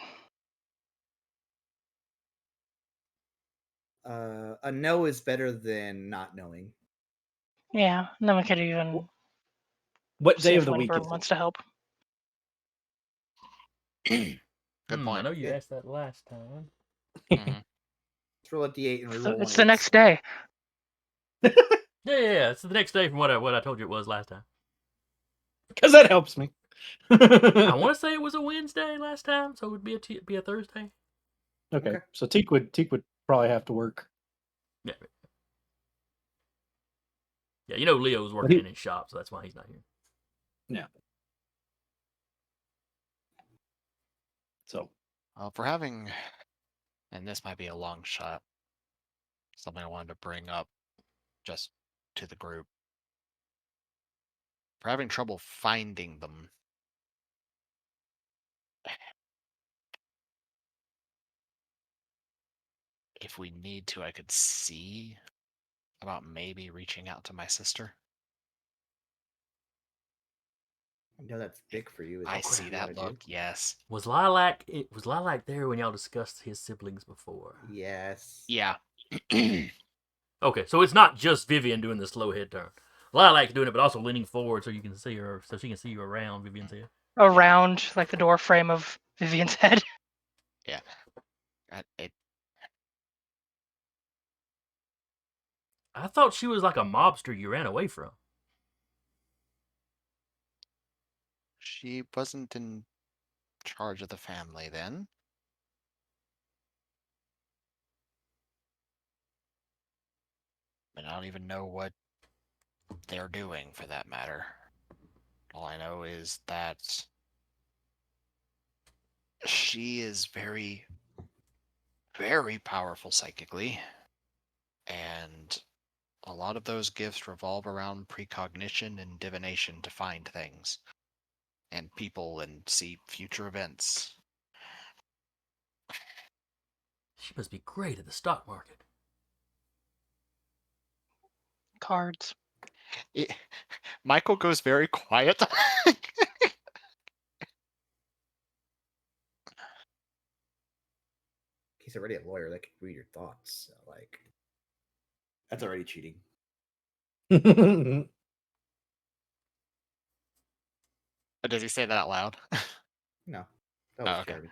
A no is better than not knowing. Yeah, and then we could even What see day if of the week Windbird is it? wants to help. Good I point. know you Yeah. asked that last time. Mhm. Let's roll a d8 and So reroll it's one the next day. Yeah. It's the next day from what I told you it was last time. Because that helps me. I want to say it was a Wednesday last time, so it would be a Thursday. Okay, Okay. so Teak would probably have to work. Yeah. Yeah, Leo's working in his shop, so that's why he's not here. Yeah. So Well, if we're having, and this might be a long shot, something I wanted to bring up just to the group. If we're having trouble finding them, If we need to, I could see about maybe reaching out to my sister. I know that's big for you. Is I that see something you that want to look. Yes. Was Lilac there when y'all discussed his siblings before? do? Yes. Yeah. Okay, so it's not just Vivian doing the slow head turn. Lilac's doing it, but also leaning forward so you can see her, so she can see you around Vivian's head. Around like the door frame of Vivian's head. Yeah. It, I thought she was like a mobster you ran away from. she wasn't in charge of the family then. And I don't even know what they're doing for that matter. All I know is that she is very, very powerful psychically, and a lot of those gifts revolve around precognition and divination to find things and people and see future events. She must be great at the stock market. Cards. Michael goes very quiet. He's already a lawyer that can read your thoughts. So, like, that's already cheating. Does he say that out loud? No, that was Oh, okay. Jeremy.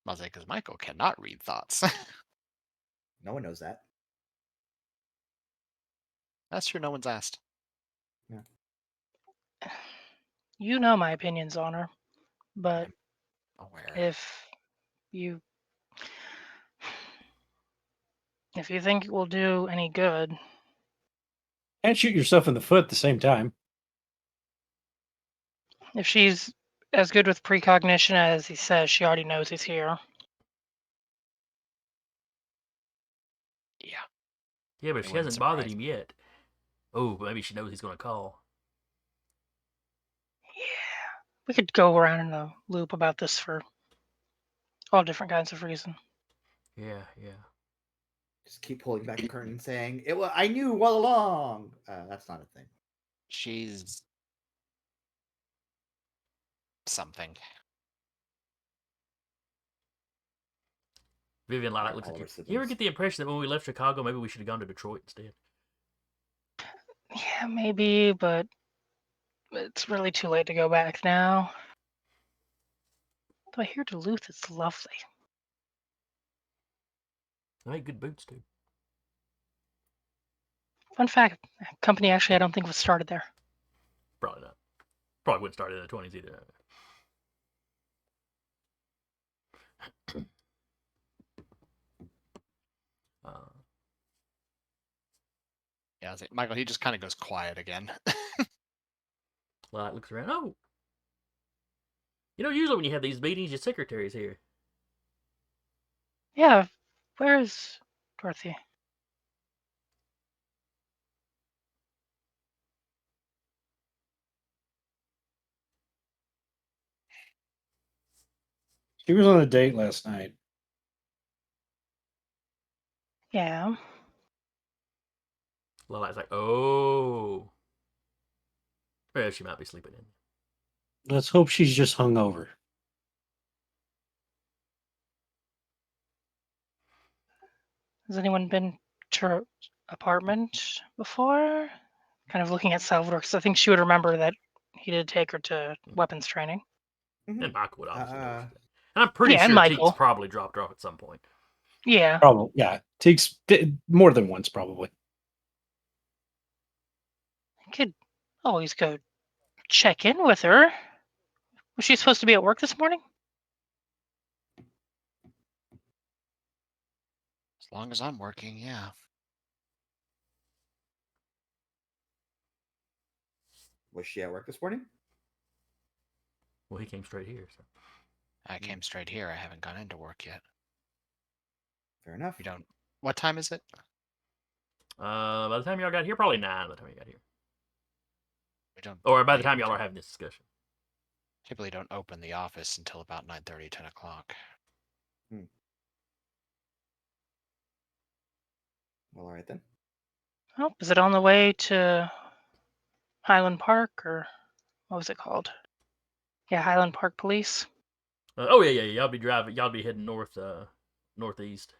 I was like, because Michael cannot read thoughts. No one knows that. That's true. No one's asked. You know my opinions on her, but I'm aware. if you think it will do any good, And shoot yourself in the foot at the same time. if she's as good with precognition as he says, she already knows he's here. Yeah. Yeah, but It she wouldn't hasn't bothered surprise him me. yet. Oh, maybe she knows he's going to call. Yeah. We could go around in a loop about this for all different kinds of reasons. Yeah. Just keep pulling back the curtain, saying, "It was I knew all along." That's not a thing. She's something. Vivian Lilac Are looks all at of you. our You ever siblings. get the impression that when we left Chicago, maybe we should have gone to Detroit instead? Yeah, maybe, but it's really too late to go back now. Though I hear Duluth is lovely. They make good boots too. Fun fact, company actually I don't think was started there. Probably not. Probably wouldn't start in the 20s either. Yeah, I was like, Michael, he just kind of goes quiet again. Lilac looks around. Oh, usually when you have these meetings, your secretary's here. Yeah, where is Dorothy? She was on a date last night. Yeah. Lilac's like, oh. Well, she might be sleeping in. Let's hope she's just hungover. Has anyone been to her apartment before? Kind of looking at Salvador, because I think she would remember that he did take her to weapons training. Mhm. And Michael would obviously know. And I'm pretty Yeah, and sure Teeks Michael. probably dropped her off at some point. Yeah. Probably, yeah. Takes more than once, probably. I could always go check in with her. Was she supposed to be at work this morning? As long as I'm working, yeah. Was she at work this morning? Well, he came straight here. So. I came straight here. I haven't gone into work yet. Fair enough. You don't. What time is it? By the time y'all got here, probably 9 by the time you got here. We don't. Or by the leave time y'all until- are having this discussion. Typically don't open the office until about 9:30, 10 o'clock. Well, all right then. Oh, is it on the way to Highland Park, or what was it called? Yeah, Highland Park Police. Oh yeah. Y'all be driving. Y'all be heading northeast.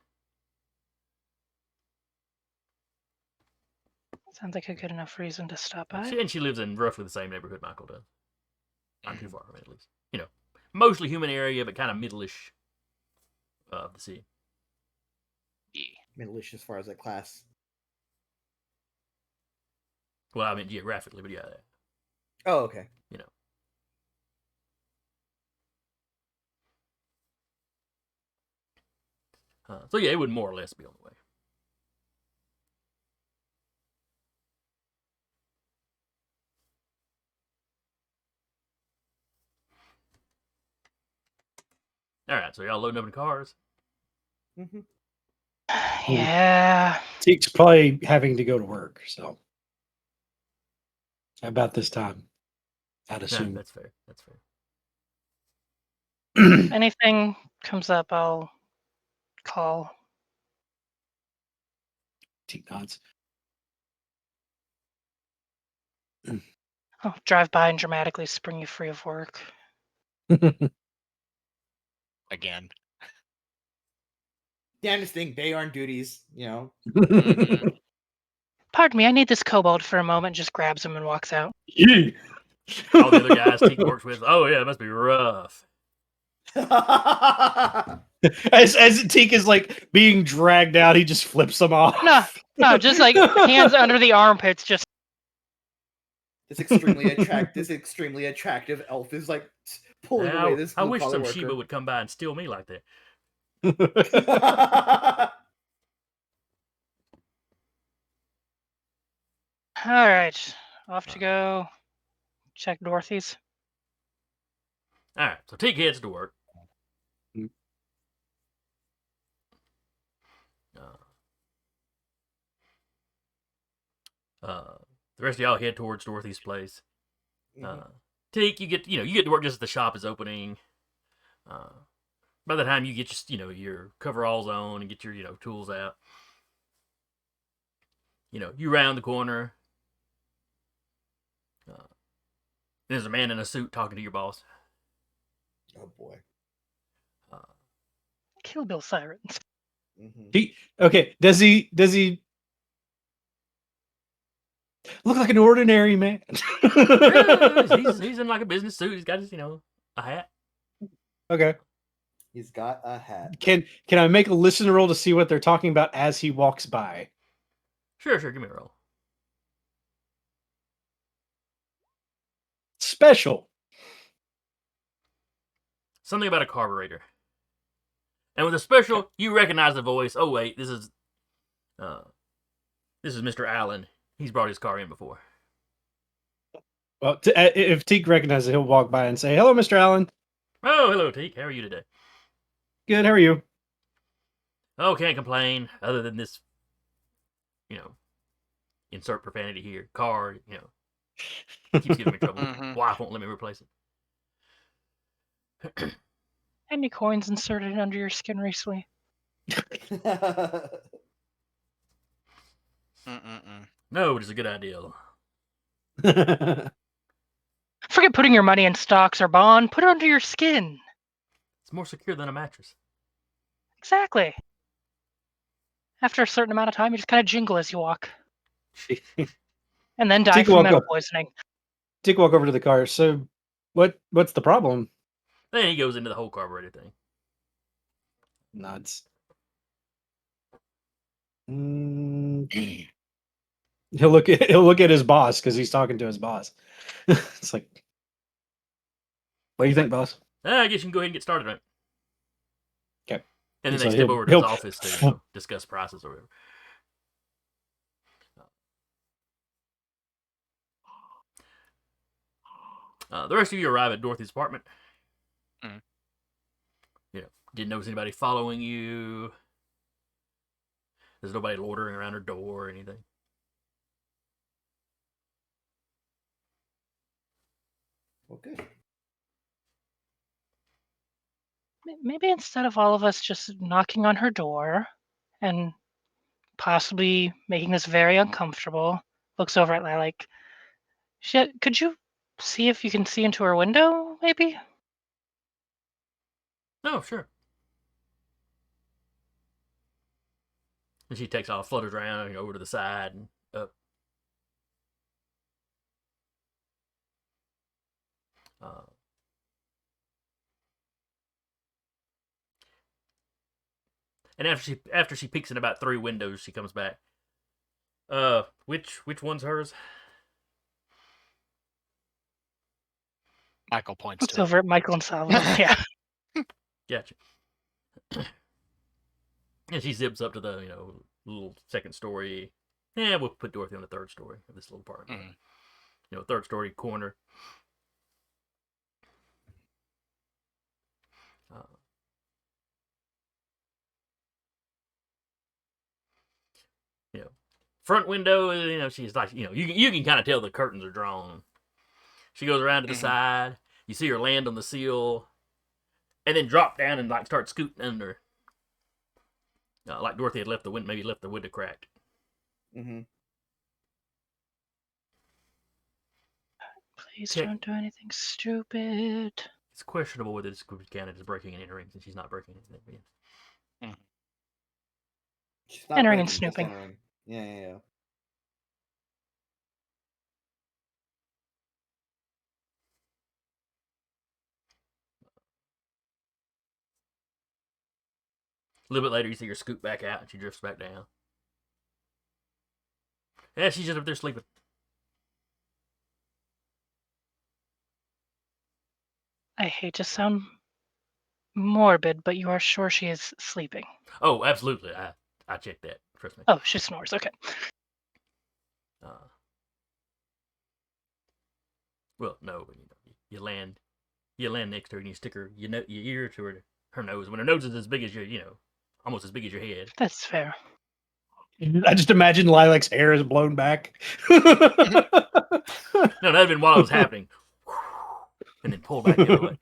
Sounds like a good enough reason to stop by. She lives in roughly the same neighborhood Michael does. Not too far from it, at least. Mostly human area, but kind of middle-ish of the city. Yeah. Middle-ish as far as like class. Well, I mean geographically, but yeah. Oh, okay. So yeah, it would more or less be on the way. All right, so y'all loading up in the cars. Mm-hmm. Yeah. Teek's probably having to go to work, so about this time, I'd Yeah, assume. that's fair. That's fair. If anything comes up, I'll call. Teek nods. I'll drive by and dramatically spring you free of work. Again. Damnedest thing, beorn duties, Mhm. Pardon me, I need this kobold for a moment. Just grabs him and walks out. Yeah. All the other guys Teak works with. Oh yeah, it must be rough. As Teek is like being dragged out, he just flips them off. No, just like hands under the armpits, just This extremely attractive elf is like pulling Now, away this I blue wish collar some worker. Sheba would come by and steal me like that. all right. Off to go. Check Dorothy's. All right, so Teak heads to work. The rest of y'all head towards Dorothy's place. Teak, you get to work just as the shop is opening. By the time you get your coveralls on and get your tools out, you round the corner. There's a man in a suit talking to your boss. Oh boy. Kill Bill sirens. Does he look like an ordinary man? Yeah, he's in like a business suit. He's got his a hat. Okay. He's got a hat. Can I make a listen roll to see what they're talking about as he walks by? Sure. Give me a roll. Special. Something about a carburetor. And with a special, you recognize the voice. Oh wait, this is Mr. Allen. He's brought his car in before. Well, if Teek recognizes it, he'll walk by and say, "Hello, Mr. Allen." Oh, hello, Teak. How are you today? Good. How are you? Oh, can't complain. Other than this, insert profanity here. Car, keeps giving me trouble. Mhm. Wife won't let me replace it. Any coins inserted under your skin recently? No, it is a good idea. Forget putting your money in stocks or bond. Put it under your skin. It's more secure than a mattress. Exactly. After a certain amount of time, you just kind of jingle as you walk. And then die Teek from walk metal up. poisoning. Teek walk over to the car. So, what's the problem? Then he goes into the whole carburetor thing. Nods. He'll look at his boss because he's talking to his boss. It's like, what do you think, boss? I guess you can go ahead and get started on it. Okay. And then So they step over to his he'll- office to discuss prices or whatever. The rest of you arrive at Dorothy's apartment. Didn't notice anybody following you. There's nobody loitering around her door or anything. Well, good. maybe instead of all of us just knocking on her door and possibly making this very uncomfortable, looks over at Lilac. Could you see if you can see into her window, maybe? Oh, sure. And she takes off, flutters around, over to the side and up. And after she peeks in about 3 windows, she comes back. Which one's hers? Michael points It's to over at Michael and Salvador. Yeah. Gotcha. And she zips up to the little second story. Yeah, we'll put Dorothy on the third story of this little apartment. Third story corner. Front window. She's like, you can kind of tell the curtains are drawn. She goes around to the side. You see her land on the sill, and then drop down and like start scooting under. Like Dorothy had left the window, maybe left the window cracked. Mm-hmm. Please don't do anything stupid. It's questionable whether this could be counted as breaking and entering, since she's not breaking anything. She's not Entering and breaking, just snooping. entering. Yeah. A little bit later, you see her scoot back out, and she drifts back down. Yeah, she's just up there sleeping. I hate to sound morbid, but you are sure she is sleeping? Oh, absolutely. I checked that. Trust me. Oh, she snores. Okay. Well, no, but you land next to her and you stick your ear to her nose. When her nose is as big as almost as big as your head. That's fair. I just imagine Lilac's hair is blown back. No, that'd have been while it was happening, and then pull back the other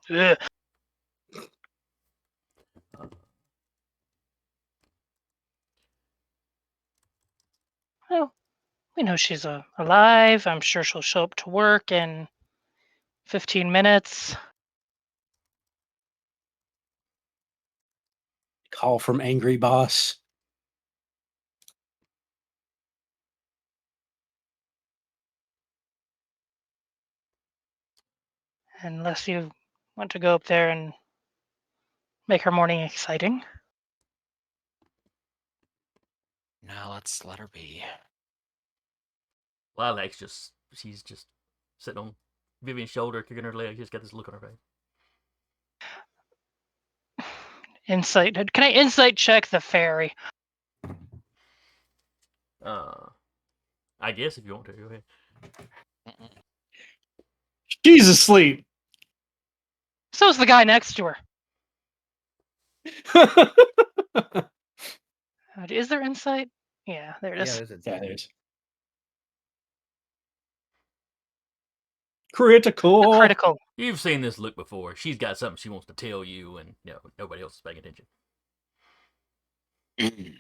way. Well, we know she's alive. I'm sure she'll show up to work in 15 minutes. Call from angry boss. Unless you want to go up there and make her morning exciting. No, let's let her be. Lilac's she's just sitting on Vivian's shoulder, kicking her leg. She's got this look on her face. Insight. Can I insight check the fairy? I guess if you want to, go ahead. She's asleep. So's the guy next to her. Is there insight? Yeah, there it is. Yeah, there's insight. Yeah, there's critical. Critical. You've seen this look before. She's got something she wants to tell you, and nobody else is paying attention. She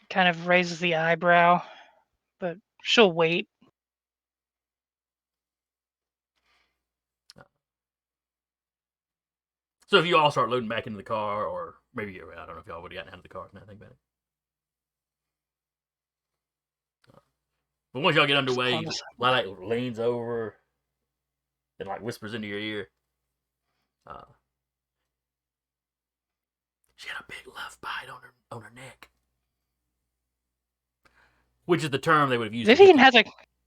kind of raises the eyebrow, but she'll wait. So if you all start loading back into the car, or maybe I don't know if y'all would have gotten out of the car now I think about it. But once y'all get underway, Lilac leans over and like whispers into your ear. She had a big love bite on her neck, which is the term they would have used. Vivian has a.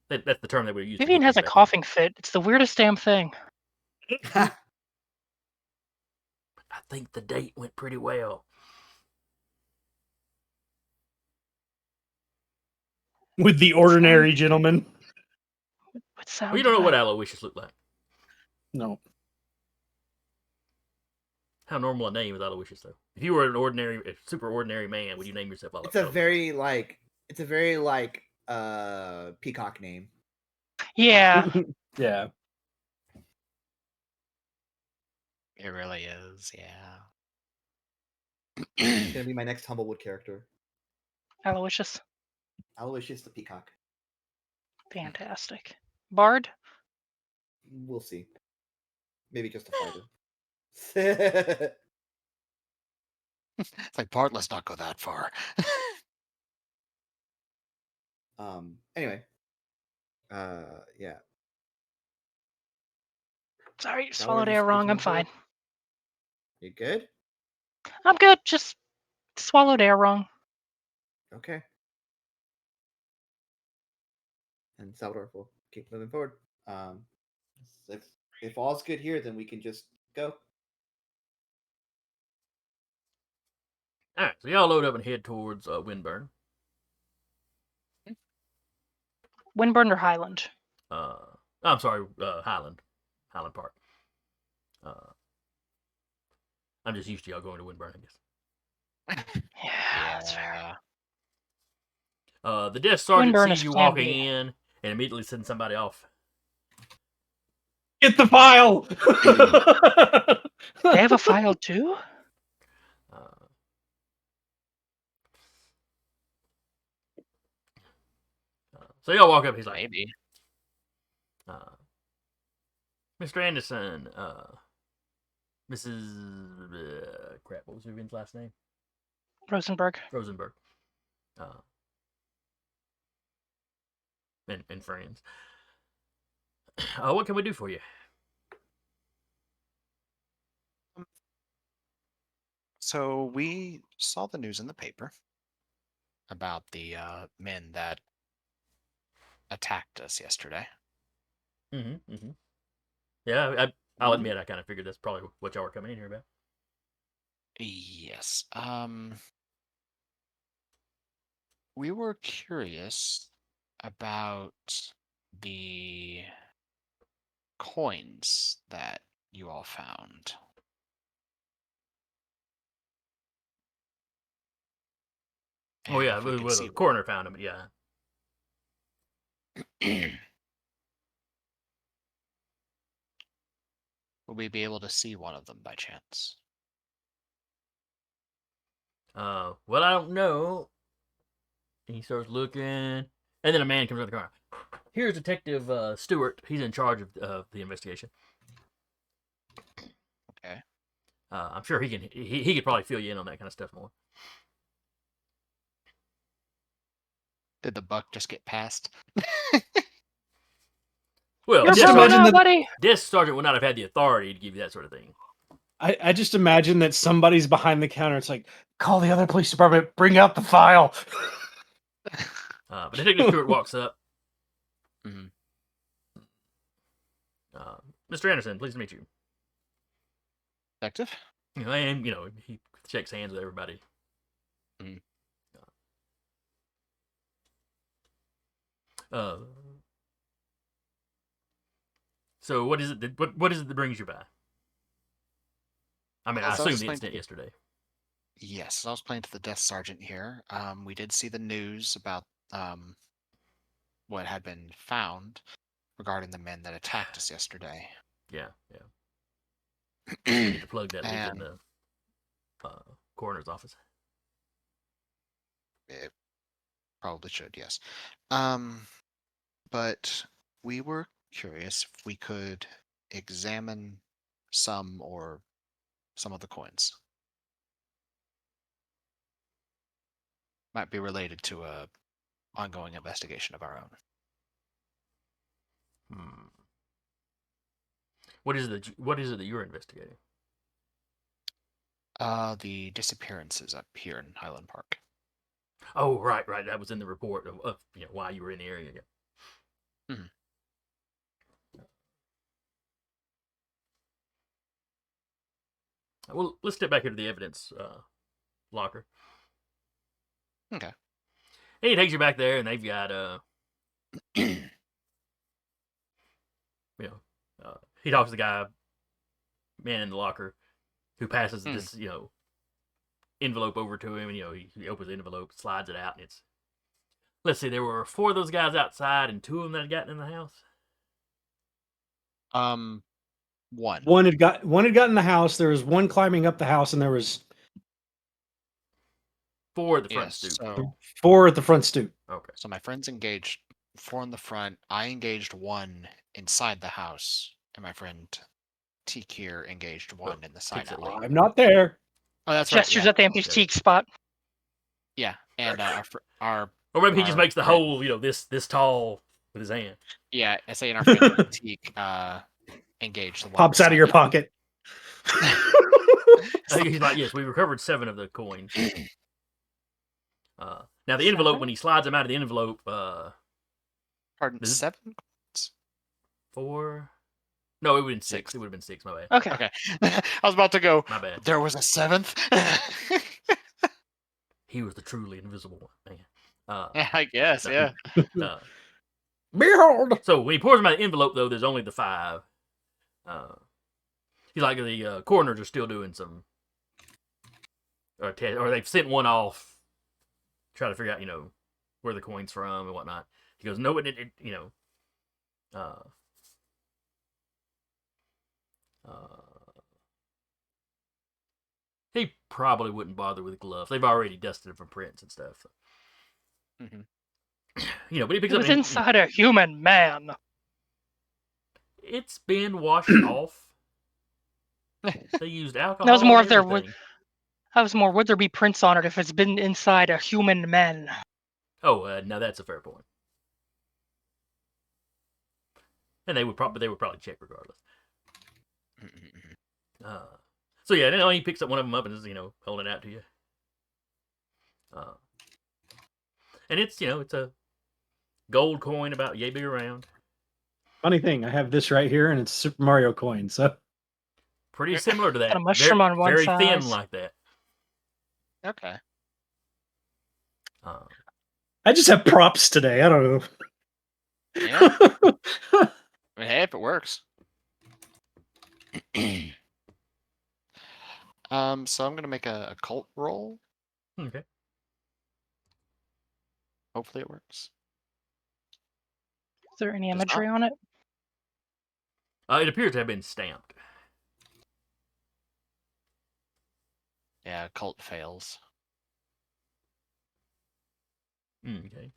That's the term they would have used. Vivian has a coughing fit. It's the weirdest damn thing. I think the date went pretty well. With the ordinary gentleman. Well, you don't know what Aloysius looked like. No. How normal a name is Aloysius, though? If you were a super ordinary man, would you name yourself Aloysius? It's a very peacock name. Yeah. Yeah. It really is, yeah. It's gonna be my next Humblewood character, Aloysius. Aloysius the Peacock. Fantastic. Bard? We'll see. Maybe just a fighter. It's like, Bart, let's not go that far. Anyway. Yeah. Sorry, That swallowed word air is wrong. I'm taken over. fine. You good? I'm good. Just swallowed air wrong. Okay. And Salvador will keep moving forward. If all's good here, then we can just go. All right, so y'all load up and head towards Windburn. Windburn or Highland? I'm sorry, Highland Park. I'm just used to y'all going to Windburn, I guess. Yeah, that's fair. The desk sergeant Windburn sees is you plan walking B. in and immediately sends somebody off. Get the file. They have a file too? So y'all walk up. He's like, Maybe. Mr. Anderson, Mrs. Crap, what was Vivian's last name? Rosenberg. Rosenberg. And friends. What can we do for you? So we saw the news in the paper about the men that attacked us yesterday. Mm-hmm. Yeah, I'll admit I kind of figured that's probably what y'all were coming in here about. Yes. We were curious about the coins that you all found. Oh yeah, if we could see the coroner found him. Yeah. Will we be able to see one of them by chance? Well, I don't know. He starts looking, and then a man comes around the corner. Here's Detective Stewart. He's in charge of the investigation. Okay. I'm sure he can. He could probably fill you in on that kind of stuff more. Did the buck just get passed? Well, You're just from imagine that- buddy. Desk sergeant would not have had the authority to give you that sort of thing. I just imagine that somebody's behind the counter. It's like, call the other police department, bring out the file. But Detective Stewart walks up. Mhm. Mr. Anderson, pleased to meet you. Detective? And he shakes hands with everybody. Mhm. So what is it? What is it that brings you by? I mean, I As I was assume the explaining incident to yesterday. Yes, I was playing to the desk sergeant here. We did see the news about what had been found regarding the men that attacked us yesterday. Yeah. You need to plug that leak in And the coroner's office. it probably should, yes. But we were curious if we could examine some of the coins. Might be related to a ongoing investigation of our own. What is it that you're investigating? The disappearances up here in Highland Park. Oh, right. That was in the report of why you were in the area. Yeah. Mhm. Well, let's step back into the evidence locker. Okay. And he takes you back there, and they've got he talks to the guy, man in the locker, who passes this envelope over to him, and he opens the envelope, slides it out, and it's. Let's see, there were 4 of those guys outside, and 2 of them that had gotten in the house. One. One had got in the house. There was one climbing up the house, and there was 4 at the front Yes. stoop. So, 4 at the front stoop. Okay. so my friends engaged 4 in the front. I engaged 1 inside the house, and my friend Tikir engaged 1 in the side Pixel alley. Link. I'm not there. Oh, that's right. Gestures Yeah, at the empty teak spot. yeah. And our Or maybe he just Our makes the friend- hole, this tall with his hand. yeah, I say, and our friend Teak engaged the one. Pops out of beside your him. pocket. He's like, yes, we recovered 7 of the coins. Now the envelope, 7? when he slides them out of the envelope, Pardon, This is- 7? 4. No, it would have been 6. 6. It would have been 6. My bad. Okay. Okay, I was about to go. My bad. There was a 7th. He was the truly invisible one, man. I guess, yeah. Behold. So when he pours them out of the envelope, though, there's only the 5. He's like, the coroners are still doing some, or they've sent one off, try to figure out, where the coin's from and whatnot. He goes, no, he probably wouldn't bother with gloves. They've already dusted it from prints and stuff. So. hmm But he picks It up. was inside a human man. It's been washed off. They used alcohol. That was more and if there everything. would there be prints on it if it's been inside a human man? Oh, now that's a fair point. And they would probably check regardless. So yeah, then he picks up one of them up and is holding it out to you. And it's it's a gold coin about yay big around. Funny thing, I have this right here, and it's Super Mario coin. So Pretty similar to that. Got a mushroom on one very side. thin like that. Okay. I just have props today. I don't know. Yeah. I mean, hey, if it works. So I'm gonna make a cult roll. Okay. Hopefully it works. Is there any Does not. imagery on it? It appears to have been stamped. Yeah, cult fails. Okay.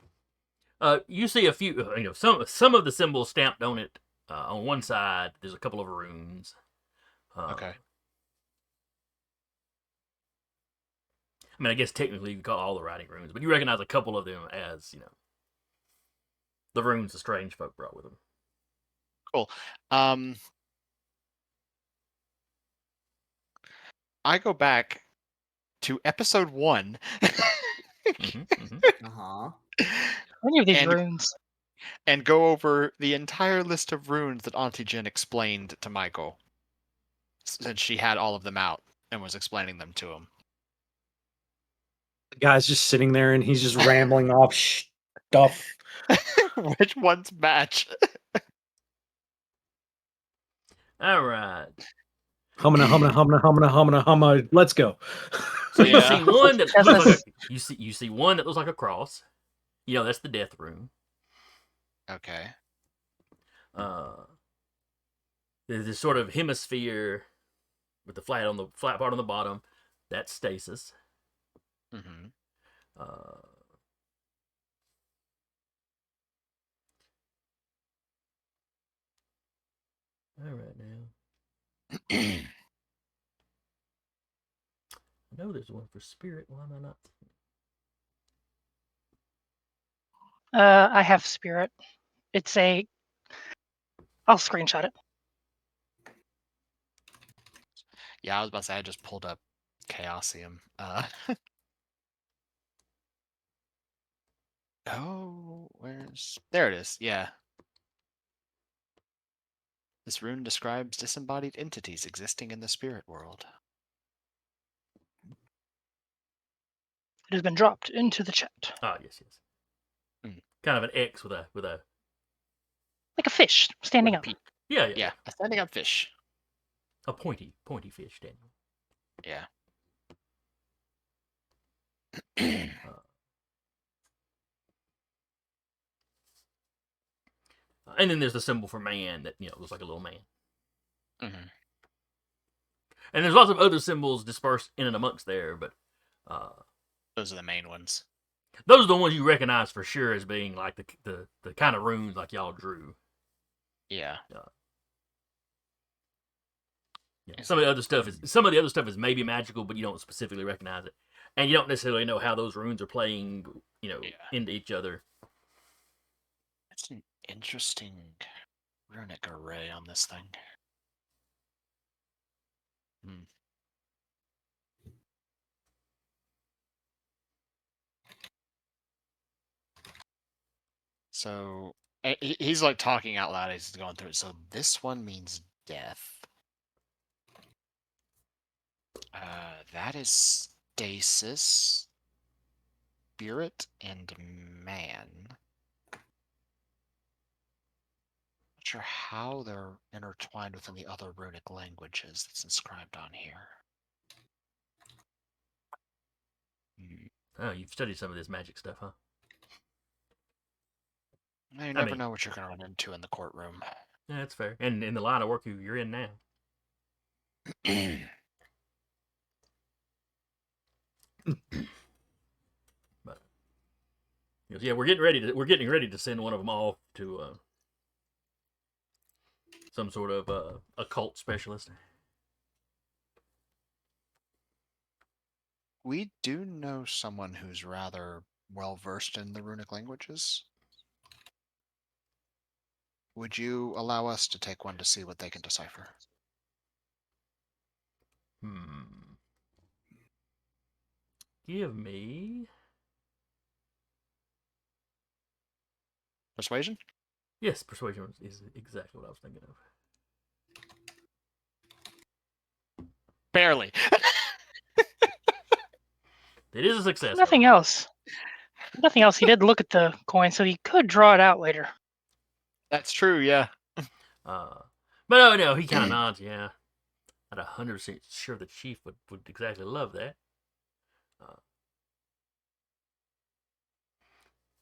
You see a few, some of the symbols stamped on it. On one side, there's a couple of runes. Okay. I mean, I guess technically you can call all the writing runes, but you recognize a couple of them as, the runes the strange folk brought with them. Cool. I go back to episode 1. Uh-huh. Any of these And- runes? and go over the entire list of runes that Auntie Jen explained to Michael, since she had all of them out and was explaining them to him. The guy's just sitting there, and he's just rambling off stuff. Which ones match? All right. Humana. Let's go. So you Yeah. see one that Yes, looks like that's- you see one that looks like a cross. That's the death rune. Okay. There's this sort of hemisphere with the flat part on the bottom. That's stasis. Mm-hmm. All right now. I know there's one for spirit. Why am I not? I have spirit. I'll screenshot it. Yeah, I was about to say I just pulled up Chaosium. Oh, there it is. Yeah. This rune describes disembodied entities existing in the spirit world. It has been dropped into the chat. Ah, yes. Mm. Kind of an X with a Like a fish standing up. Peak. yeah. Yeah, a standing up fish. A pointy fish, Daniel. Yeah. And then there's the symbol for man that looks like a little man. Mhm. And there's lots of other symbols dispersed in and amongst there, but Those are the main ones. those are the ones you recognize for sure as being like the kind of runes like y'all drew. Yeah. Yeah. Is Some of it- the other stuff is maybe magical, but you don't specifically recognize it, and you don't necessarily know how those runes are playing, Yeah. into each other. It's an interesting runic array on this thing. Hmm. So he's like talking out loud as he's going through it. So this one means death. That is stasis, spirit, and man. Not sure how they're intertwined within the other runic languages that's inscribed on here. Oh, you've studied some of this magic stuff, huh? You never know what you're going to run into in the courtroom. Yeah, that's fair. And in the line of work you're in now. But yeah, we're getting ready to send one of them off to some sort of occult specialist. We do know someone who's rather well versed in the runic languages. Would you allow us to take one to see what they can decipher? Give me Persuasion? yes, persuasion is exactly what I was thinking of. Barely. It is a success. Nothing though. else. Nothing else. He did look at the coin, so he could draw it out later. That's true, yeah. But no, he kind of nods. Yeah, not 100% sure the chief would exactly love that.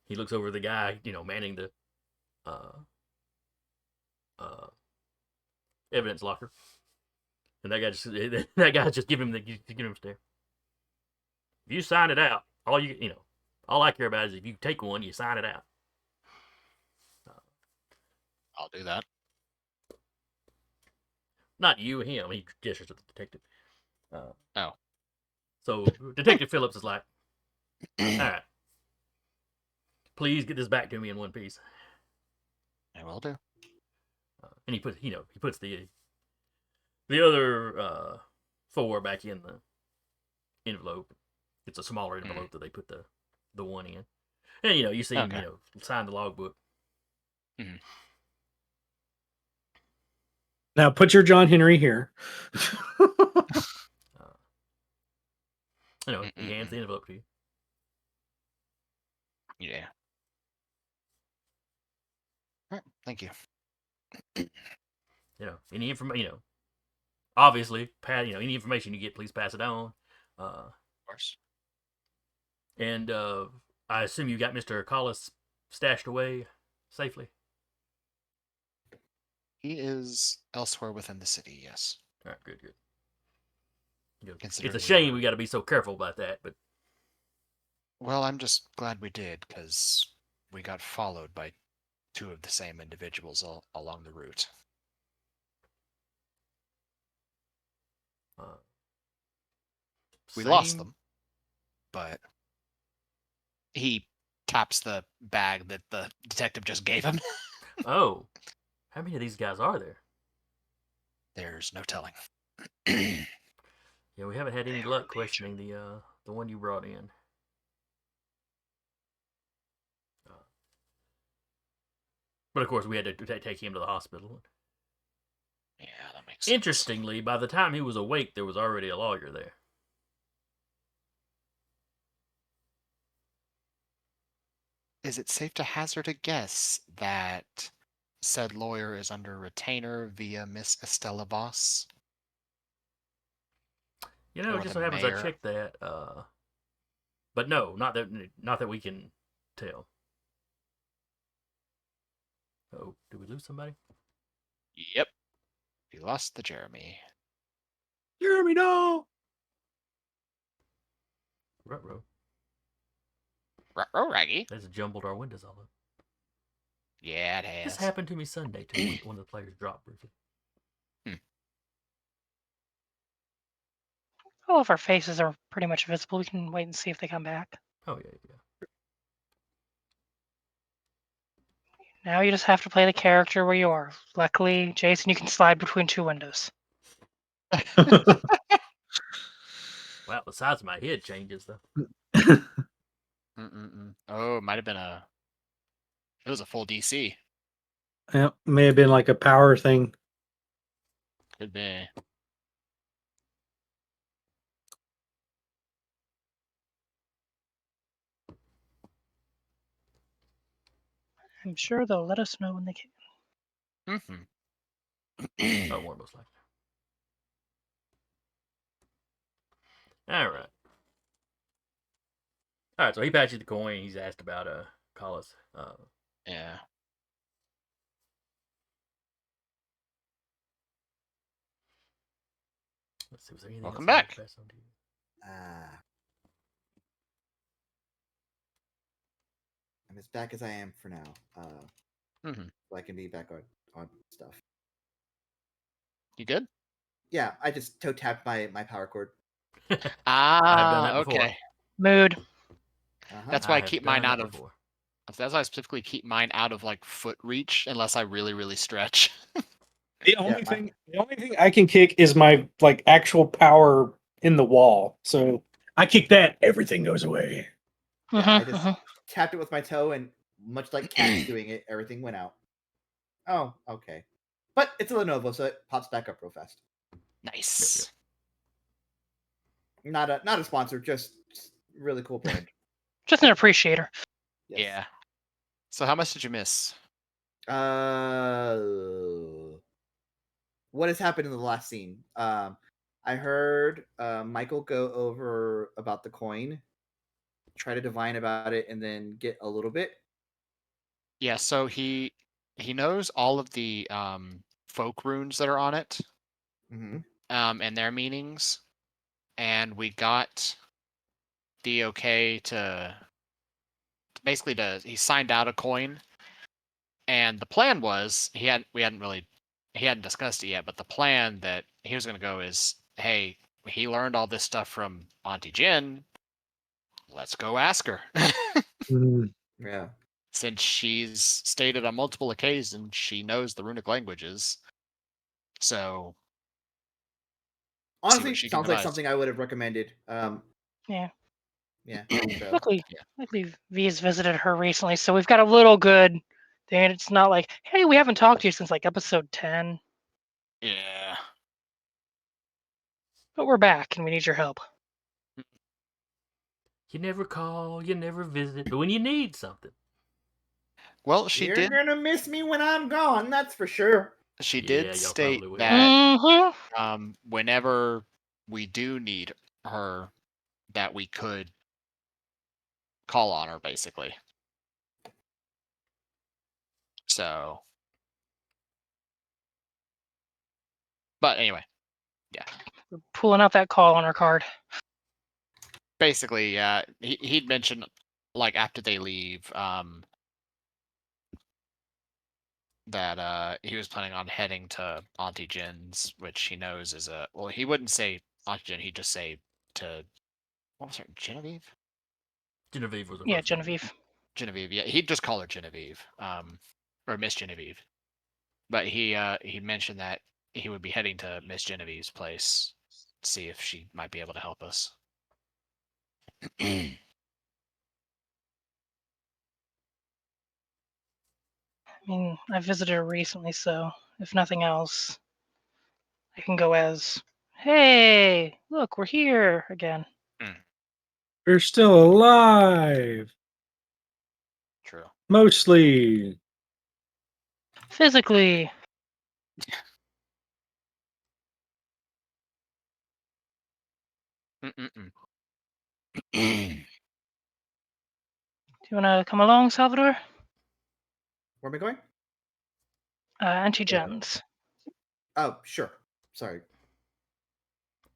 He looks over the guy, manning the evidence locker, and that guy just give him a stare. If you sign it out, all I care about is if you take one, you sign it out. I'll do that. Not you, him. He gestures at the detective. Oh. So Detective Phillips is like, all right, please get this back to me in one piece. I will do. And he puts the other 4 back in the envelope. It's a smaller envelope that they put the one in. And you see him, sign the logbook. Mhm. Now put your John Henry here. He hands the envelope to you. Yeah. All right, thank you. Any information, obviously, any information you get, please pass it on. Of course. And I assume you got Mr. Collis stashed away safely. He is elsewhere within the city, yes. All right, good. It's Considering a we shame were- we got to be so careful about that, but Well, I'm just glad we did, because we got followed by 2 of the same individuals along the route. We lost them, but he taps the bag that the detective just gave him. Oh, how many of these guys are there? There's no telling. Yeah, we haven't had any They luck are questioning the one you brought in. But of course, we had to take him to the hospital. Yeah, that makes sense. Interestingly, by the time he was awake, there was already a lawyer there. Is it safe to hazard a guess that said lawyer is under retainer via Miss Estella Voss? Or Just the so happens mayor? I checked that. But no, not that we can tell. Oh, did we lose somebody? Yep. We lost the Jeremy. Jeremy, no. Ruh-roh. Oh, Raggy. There's jumbled our windows all up. Yeah, it has. This happened to me Sunday too. One of the players dropped briefly. All of our faces are pretty much visible. We can wait and see if they come back. Oh yeah. Now you just have to play the character where you are. Luckily, Jason, you can slide between two windows. Wow, the size of my head changes though. Oh, it might have been it was a full DC. Yeah, may have been like a power thing. Could be. I'm sure they'll let us know when they can. Oh, more most likely. All right. All right. So he patches the coin. He's asked about Collis. Yeah. Let's see. Was there anything Welcome else I need back. to pass on to you? I'm as back as I am for now. So I can be back on stuff. You good? Yeah, I just toe tapped my power cord. I've done that before. Okay. Mood. That's why I have keep done mine out that of. before. That's why I specifically keep mine out of like foot reach, unless I really, really stretch. The only thing I can kick is my like actual power in the wall. So I kick that, everything goes away. Yeah, I just tapped it with my toe, and much like cats doing it, everything went out. Oh, okay. But it's a Lenovo, so it pops back up real fast. Nice. Not a sponsor, just really cool brand. Just an appreciator. Yes. Yeah. So how much did you miss? What has happened in the last scene? I heard Michael go over about the coin, try to divine about it, and then get a little bit. Yeah, so he knows all of the folk runes that are on it, and their meanings, and we got the okay to basically he signed out a coin, and the plan was he hadn't discussed it yet, but the plan that he was going to go is, hey, he learned all this stuff from Auntie Jen. Let's go ask her. Yeah. Since she's stated on multiple occasions she knows the runic languages. So Honestly, she sounds like something I would have recommended. Yeah. Yeah. So. Luckily, V has visited her recently, so we've got a little good thing. It's not like, hey, we haven't talked to you since like episode 10, Yeah. but we're back and we need your help. You never call, you never visit, but when you need something. Well, she You're did. gonna miss me when I'm gone, that's for sure. She Yeah, did y'all state probably will. that whenever we do need her, that we could call on her, basically. So, but anyway, yeah. We're pulling out that call on her card. Basically, yeah. He'd mentioned like after they leave, that he was planning on heading to Auntie Jen's, which he knows is he wouldn't say Auntie Jen, he'd just say to what was her Genevieve? Genevieve was the Yeah, first Genevieve. name. Genevieve, yeah, he'd just call her Genevieve, or Miss Genevieve. But he mentioned that he would be heading to Miss Genevieve's place to see if she might be able to help us. I mean, I visited her recently, so if nothing else, I can go as, hey, look, we're here again. They're still alive. True. Mostly. Physically. Do you want to come along, Salvador? Where am I going? Auntie Jen's. Oh, sure. Sorry.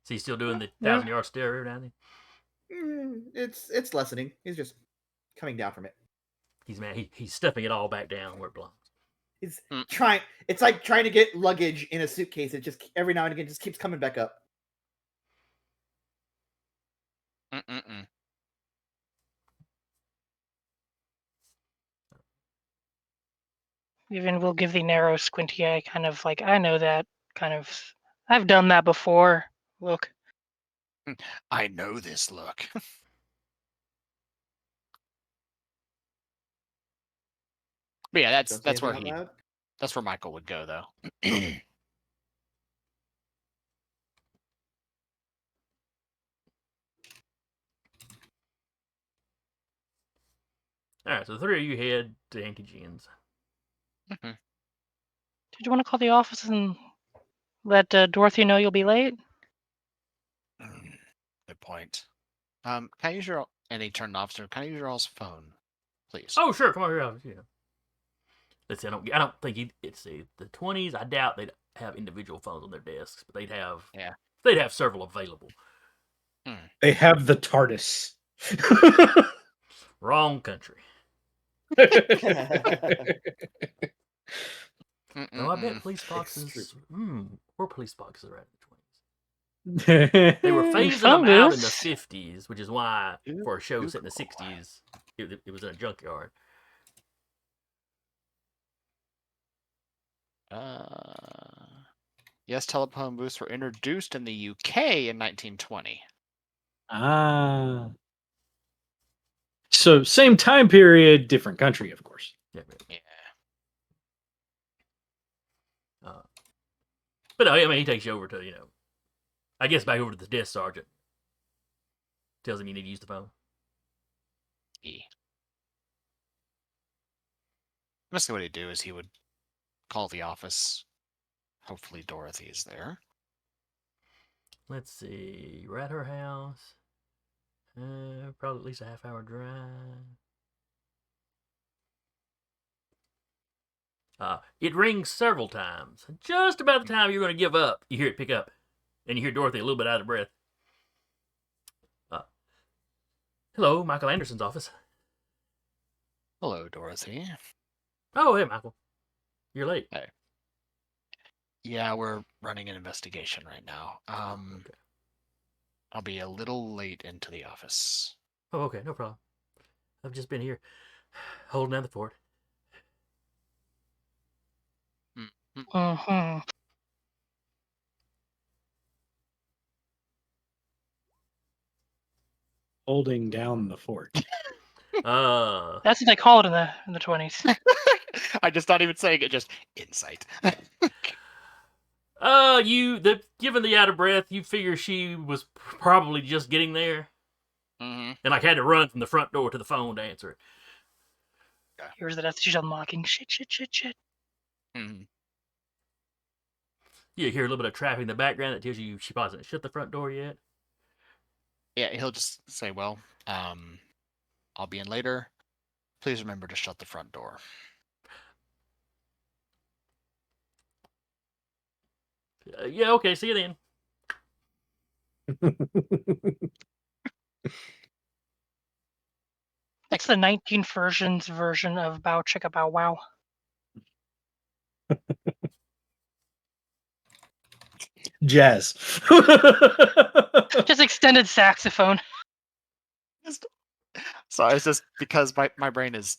Is he still doing the Yeah. 1,000-yard stare down there? It's lessening. He's just coming down from it. He's mad. He's stuffing it all back down where it belongs. He's Mm. trying. It's like trying to get luggage in a suitcase. It just every now and again just keeps coming back up. Mm-mm-mm. Even will give the narrow, squinty eye kind of like, I know that kind of. I've done that before. Look. I know this look. But yeah, Don't say that's where anything out loud. that's where Michael would go though. All right, so the three of you head to Auntie Jen's. Mhm. Did you want to call the office and let Dorothy know you'll be late? Good point. Can I use your and he turned officer? Can I use your all's phone, please? Oh, sure. Come over here. Yeah. Let's see. I don't think it's the 20s. I doubt they'd have individual phones on their desks, but they'd have several available. They have the TARDIS. Wrong country. No, I bet police boxes. Were police boxes around in the 20s? They were phasing them out in the 50s, which is why for a show set in the 60s, it was in a junkyard. Yes, telephone booths were introduced in the UK in 1920. Ah. So same time period, different country, of course. Yeah. Yeah. But no, I mean, he takes you over to, I guess back over to the desk sergeant. Tells him you need to use the phone. Yeah. Mostly what he'd do is he would call the office. Hopefully Dorothy's there. Let's see. We're at her house. Probably at least a half-hour drive. It rings several times. Just about the time you're going to give up, you hear it pick up. And you hear Dorothy a little bit out of breath. Hello, Michael Anderson's office. Hello, Dorothy. Oh, hey, Michael. You're late. Hey. Yeah, we're running an investigation right now. Okay. I'll be a little late into the office. Oh, okay, no problem. I've just been here holding down the fort. Mm-hmm. Holding down the fort. That's what they call it in the 20s. I just not even saying it, just insight. Given the out of breath, you figure she was probably just getting there. Mm-hmm. And had to run from the front door to the phone to answer it. Here's the death she's unlocking. Shit. Mm-hmm. You hear a little bit of traffic in the background that tells you she probably hasn't shut the front door yet. Yeah, he'll just say, well, I'll be in later. Please remember to shut the front door. Yeah, okay, see you then. That's the 19th version of Bow Chicka Bow Wow. Jazz. Just extended saxophone. Sorry, it's just because my brain is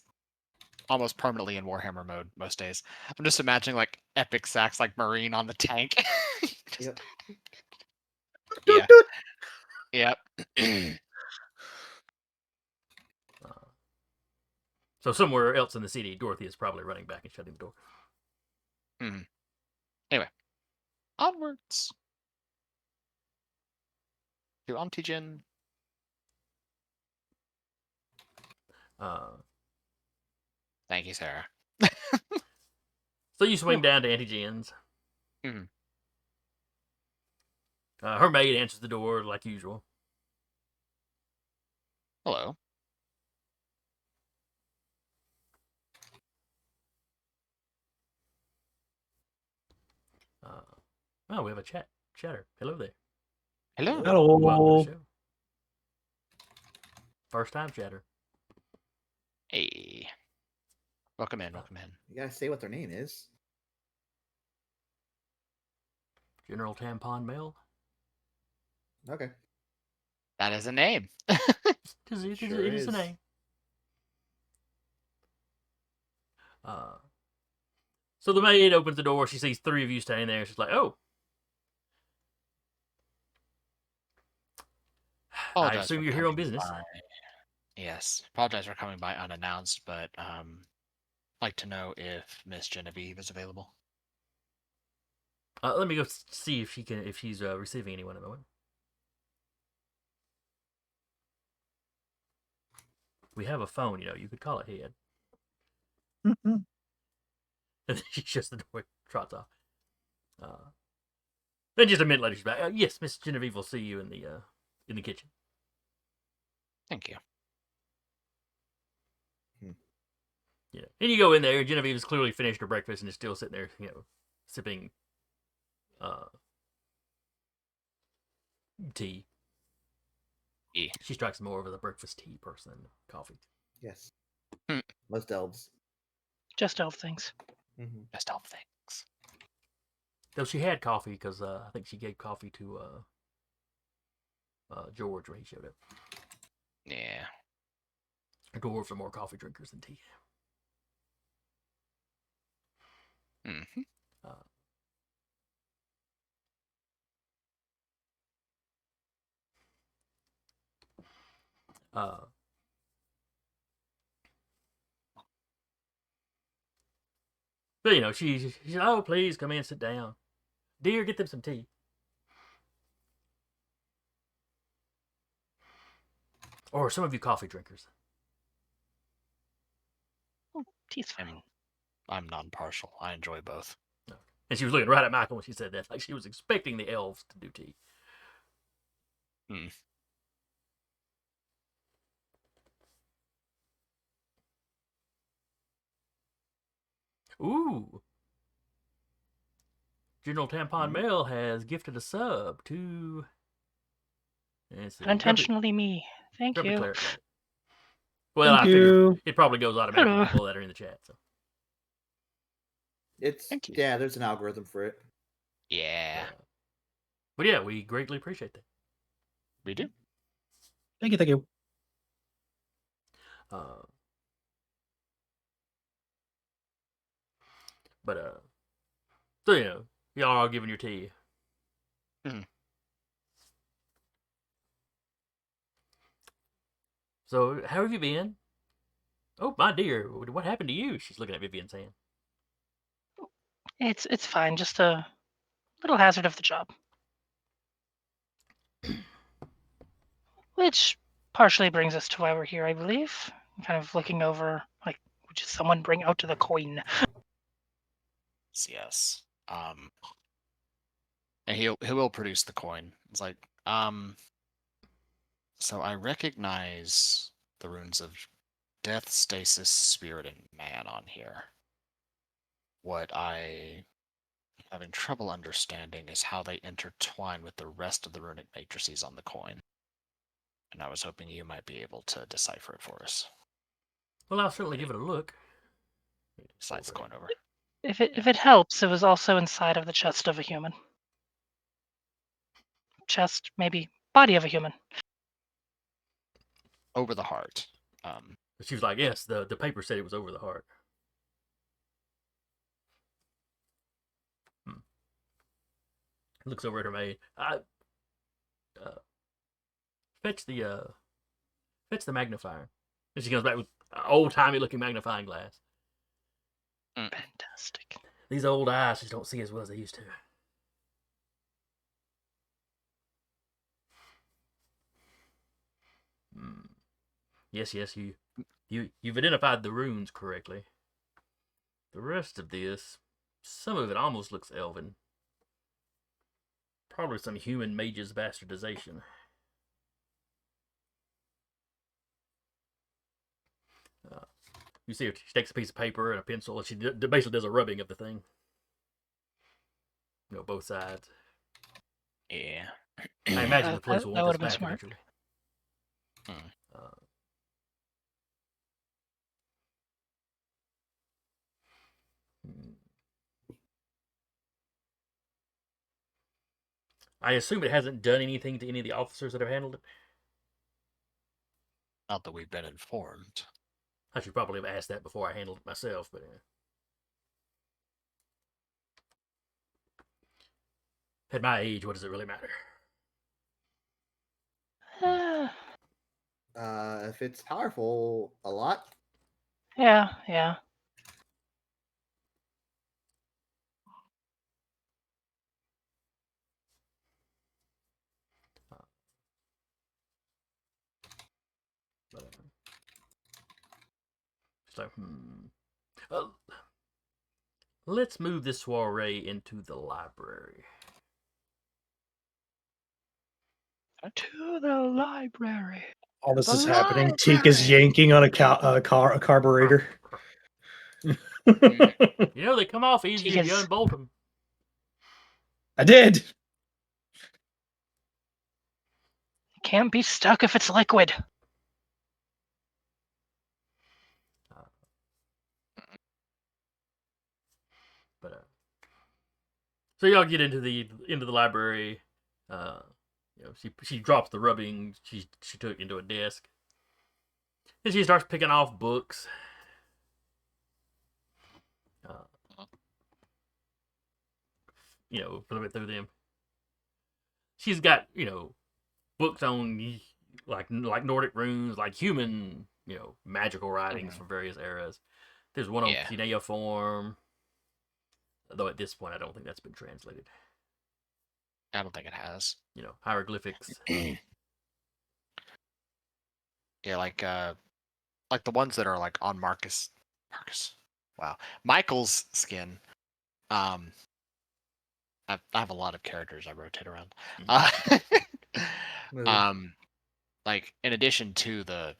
almost permanently in Warhammer mode most days. I'm just imagining like epic sax like Marine on the tank. Yep. Yeah. So somewhere else in the city, Dorothy is probably running back and shutting the door. Anyway, onwards to Auntie Jen. Thank you, Sarah. So you swing down to Auntie Jen's. Mhm. Her maid answers the door like usual. Hello. Oh, we have a chatter. Hello there. Hello. Hello. Welcome to the show. First time chatter. Hey. Welcome in. Welcome in. You gotta say what their name is. General Tampon Male. Okay. That is a name. It is Sure a is. name. So the maid opens the door. She sees three of you standing there. She's like, "Oh, I Apologize assume for you're here on coming business." by. Yes. Apologize for coming by unannounced, but like to know if Miss Genevieve is available. Let me go see if she's receiving anyone at the moment. We have a phone, you could call it head. And then she shuts the door, trots off. Then just a minute later, she's back. Yes, Miss Genevieve will see you in the kitchen. Thank you. Yeah, and you go in there, and Genevieve has clearly finished her breakfast and is still sitting there, sipping tea. Tea. She strikes more of a breakfast tea person than coffee. Yes. Hmm. Most elves. Just elf things. Mm-hmm. Just all things. Though she had coffee because I think she gave coffee to George when he showed up. Yeah. Dwarves are more coffee drinkers than tea. Mm-hmm. But she said, "Oh, please come in, sit down. Dear, get them some tea." Or are some of you coffee drinkers? Tea's fine. I'm non-partial. I enjoy both. No. And she was looking right at Michael when she said that, like she was expecting the elves to do tea. Hmm. Ooh. General Tampon Male has gifted a sub to... Unintentionally me. Thank Grumpy you. Cleric. Well, Thank I figured you. it probably goes automatically Hello. to people that are in the chat. So Thank you. Yeah, there's an algorithm for it. Yeah. But yeah, we greatly appreciate that. We do. Thank you. Thank you. So y'all are giving your tea. Mhm. So how have you been? Oh, my dear, what happened to you? She's looking at Vivian's hand. It's fine. Just a little hazard of the job. Which partially brings us to why we're here, I believe. I'm kind of looking over, like, would just someone bring out the coin? Yes. And he will produce the coin. It's like, so I recognize the runes of death, stasis, spirit, and man on here. What I am having trouble understanding is how they intertwine with the rest of the runic matrices on the coin. And I was hoping you might be able to decipher it for us. Well, I'll certainly give it a look. Slides the coin over. If it helps, it was also inside of the chest of a human. Chest, maybe body of a human. Over the heart. She was like, yes, the paper said it was over the heart. Looks over at her maid. Fetch the magnifier. And she comes back with an old-timey looking magnifying glass. Fantastic. These old eyes just don't see as well as they used to. Yes, you've identified the runes correctly. The rest of this, some of it almost looks elven. Probably some human mage's bastardization. You see her, she takes a piece of paper and a pencil, and she basically does a rubbing of the thing. Both sides. Yeah. I imagine the police That will that want would this have been back smart. eventually. Hmm. Hmm. I assume it hasn't done anything to any of the officers that have handled it. Not that we've been informed. I should probably have asked that before I handled it myself, but at my age, what does it really matter? If it's powerful, a lot. Yeah. But, so, Well, let's move this soiree into the library. To the library. All this The is happening. library. Teak is yanking on a carburetor. You know, they come off easier if you Because- unbolt them. I did. It can't be stuck if it's liquid. But so y'all get into the library. You know, she drops the rubbing she took into a desk, and she starts picking off books. You know, flipping through them. She's got, you know, books on like Nordic runes, like human, you know, magical writings from various eras. There's one on cuneiform, though at this point I don't think that's been translated. I don't think it has. You know, hieroglyphics. Yeah, like the ones that are like on Marcus. Wow. Michael's skin. I have a lot of characters I rotate around. Like in addition to the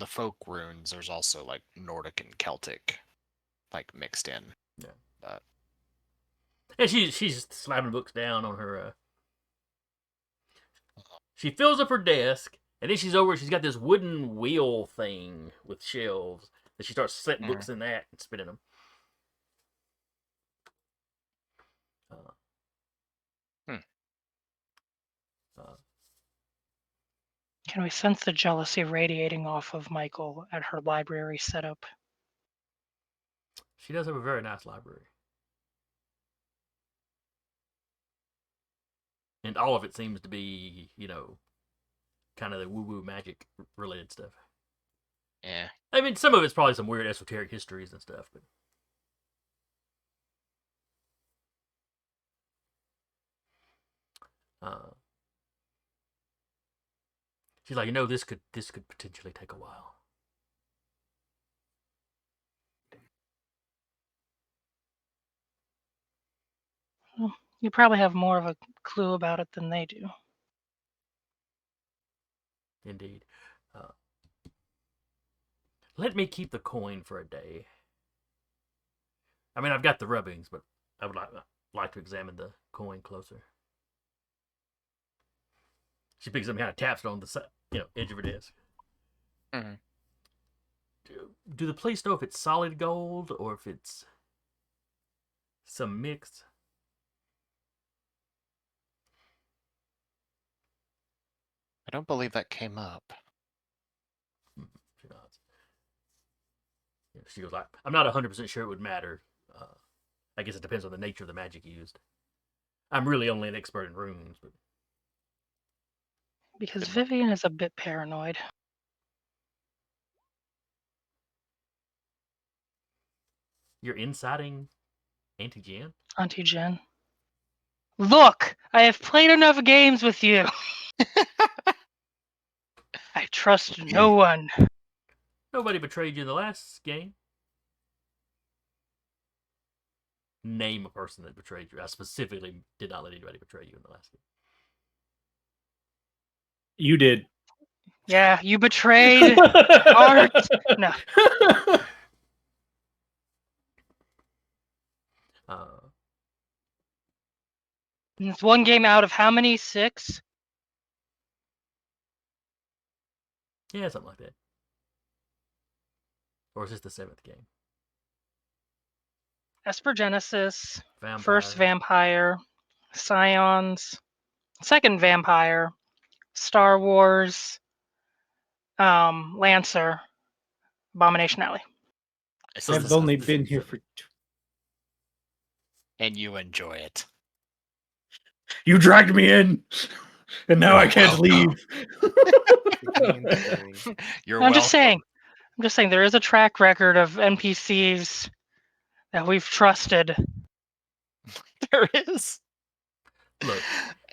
folk runes, there's also like Nordic and Celtic, like mixed in. Yeah. And she's slapping books down on her. She fills up her desk, and then she's got this wooden wheel thing with shelves that she starts setting books in that and spinning them. Can we sense the jealousy radiating off of Michael at her library setup? She does have a very nice library. And all of it seems to be, you know, kind of the woo-woo magic related stuff. Yeah. I mean, some of it's probably some weird esoteric histories and stuff, but she's like, you know, this could potentially take a while. Well, you probably have more of a clue about it than they do. Indeed. Let me keep the coin for a day. I mean, I've got the rubbings, but I would like to examine the coin closer. She picks up and kind of taps it on the side, you know, edge of her desk. Mm-hmm. Do the police know if it's solid gold or if it's some mix? I don't believe that came up. She nods. She goes like, I'm not 100% sure it would matter. I guess it depends on the nature of the magic used. I'm really only an expert in runes, but Because Vivian is a bit paranoid. you're inciting Auntie Jen? Auntie Jen. Look, I have played enough games with you. I trust no one. Nobody betrayed you in the last game. Name a person that betrayed you. I specifically did not let anybody betray you in the last game. You did. Yeah, you betrayed Art. No. And it's one game out of how many? 6? Yeah, something like that. Or is this the 7th game? Espergenesis, Vampire. first Vampire, Scions, second Vampire, Star Wars, Lancer, Abomination Alley. So I've this- only this been is here seven. for. and you enjoy it. You dragged me in, and now I You're can't welcome. leave. Kicking and screaming. You're I'm just welcome. saying. I'm just saying there is a track record of NPCs that we've trusted. There is. Look,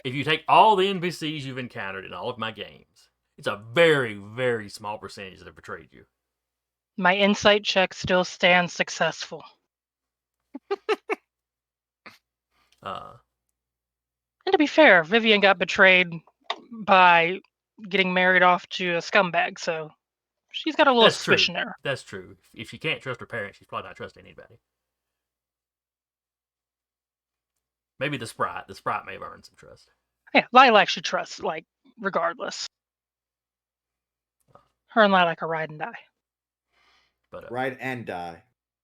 if you take all the NPCs you've encountered in all of my games, it's a very, very small percentage that have betrayed you. My insight check still stands successful. And to be fair, Vivian got betrayed by getting married off to a scumbag, so she's got a little That's true. suspicion there. That's true. If she can't trust her parents, she's probably not trusting anybody. Maybe the sprite. The sprite may have earned some trust. Yeah, Lilac should trust, like, regardless. Her and Lilac are ride and die. But Ride and die.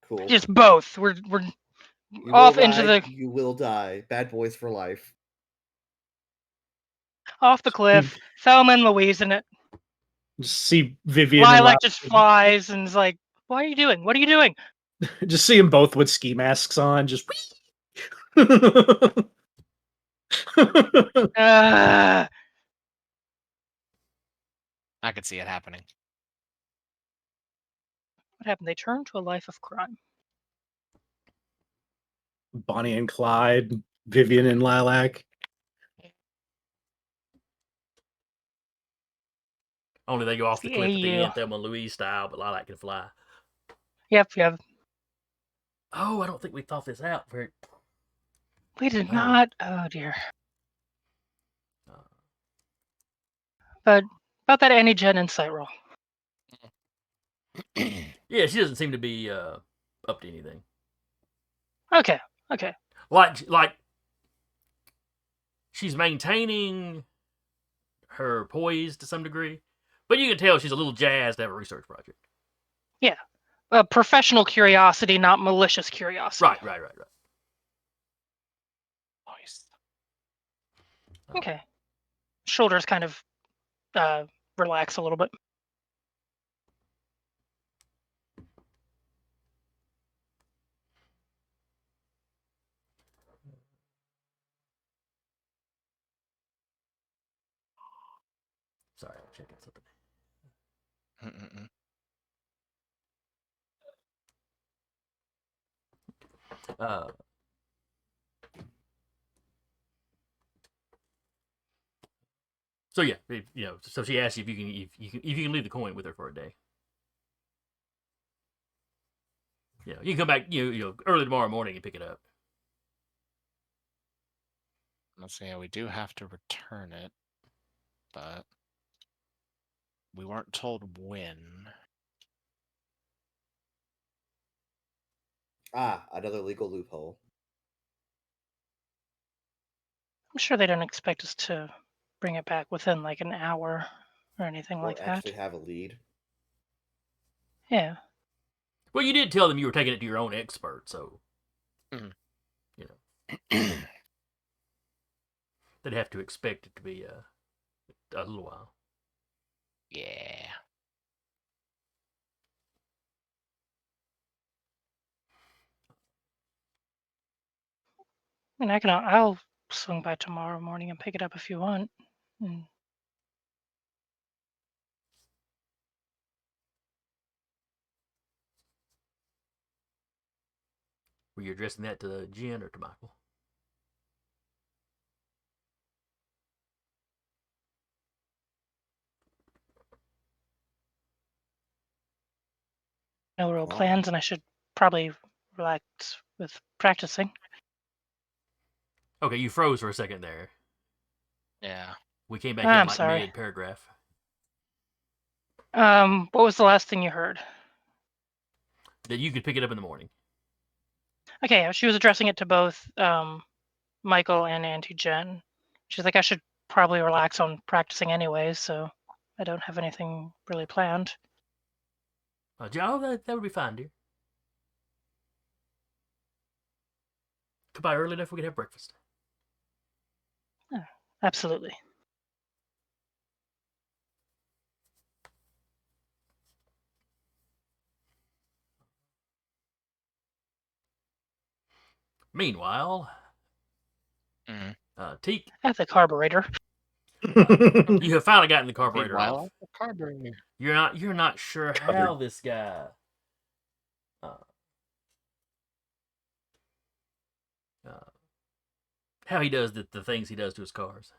Cool. Just both. We're You off will into ride, the you will die. Bad boys for life. off the cliff. Thelma and Louise in it. Just see Vivian and Lilac just flies and is like, "What are you doing? What are you doing?" just see them both with ski masks on. Just. Uh, I could see it happening. what happened? They turned to a life of crime. Bonnie and Clyde, Vivian and Lilac. only they go off the The cliff at the AU. end, Thelma and Louise style, but Lilac can fly. Yep. Oh, I don't think we thought this out. We did Oh. not. Oh dear. Uh, But about that Annie Jen insight roll. yeah, she doesn't seem to be up to anything. Okay. Like she's maintaining her poise to some degree, but you can tell she's a little jazzed to have a research project. Professional curiosity, not malicious curiosity. Right. Nice. Okay. Shoulders kind of relax a little bit. Sorry, I'm checking something. Mm-mm-mm. So yeah, so she asks you if you can leave the coin with her for a day. Yeah, you can come back, early tomorrow morning and pick it up. Let's see. We do have to return it, but we weren't told when. Ah, another legal loophole. I'm sure they don't expect us to bring it back within like an hour or anything Or like that. actually have a lead. Yeah. Well, you did tell them you were taking it to your own expert, so they'd have to expect it to be a little while. Yeah. And I'll swing by tomorrow morning and pick it up if you want. Mm. Were you addressing that to Jen or to Michael? No real Wow. plans, and I should probably relax with practicing. Okay, you froze for a second there. Yeah. We came back I'm in like sorry. mid-paragraph. What was the last thing you heard? That you could pick it up in the morning. Okay, she was addressing it to both Michael and Auntie Jen. She's like, I should probably relax on practicing anyway, so I don't have anything really planned. Joe, that would be fine, dear. Come by early enough we can have breakfast. Absolutely. Meanwhile, Mhm. Teak, At the carburetor. you have finally gotten the carburetor Meanwhile, off. the carburetor. You're not sure how this guy how he does the things he does to his cars.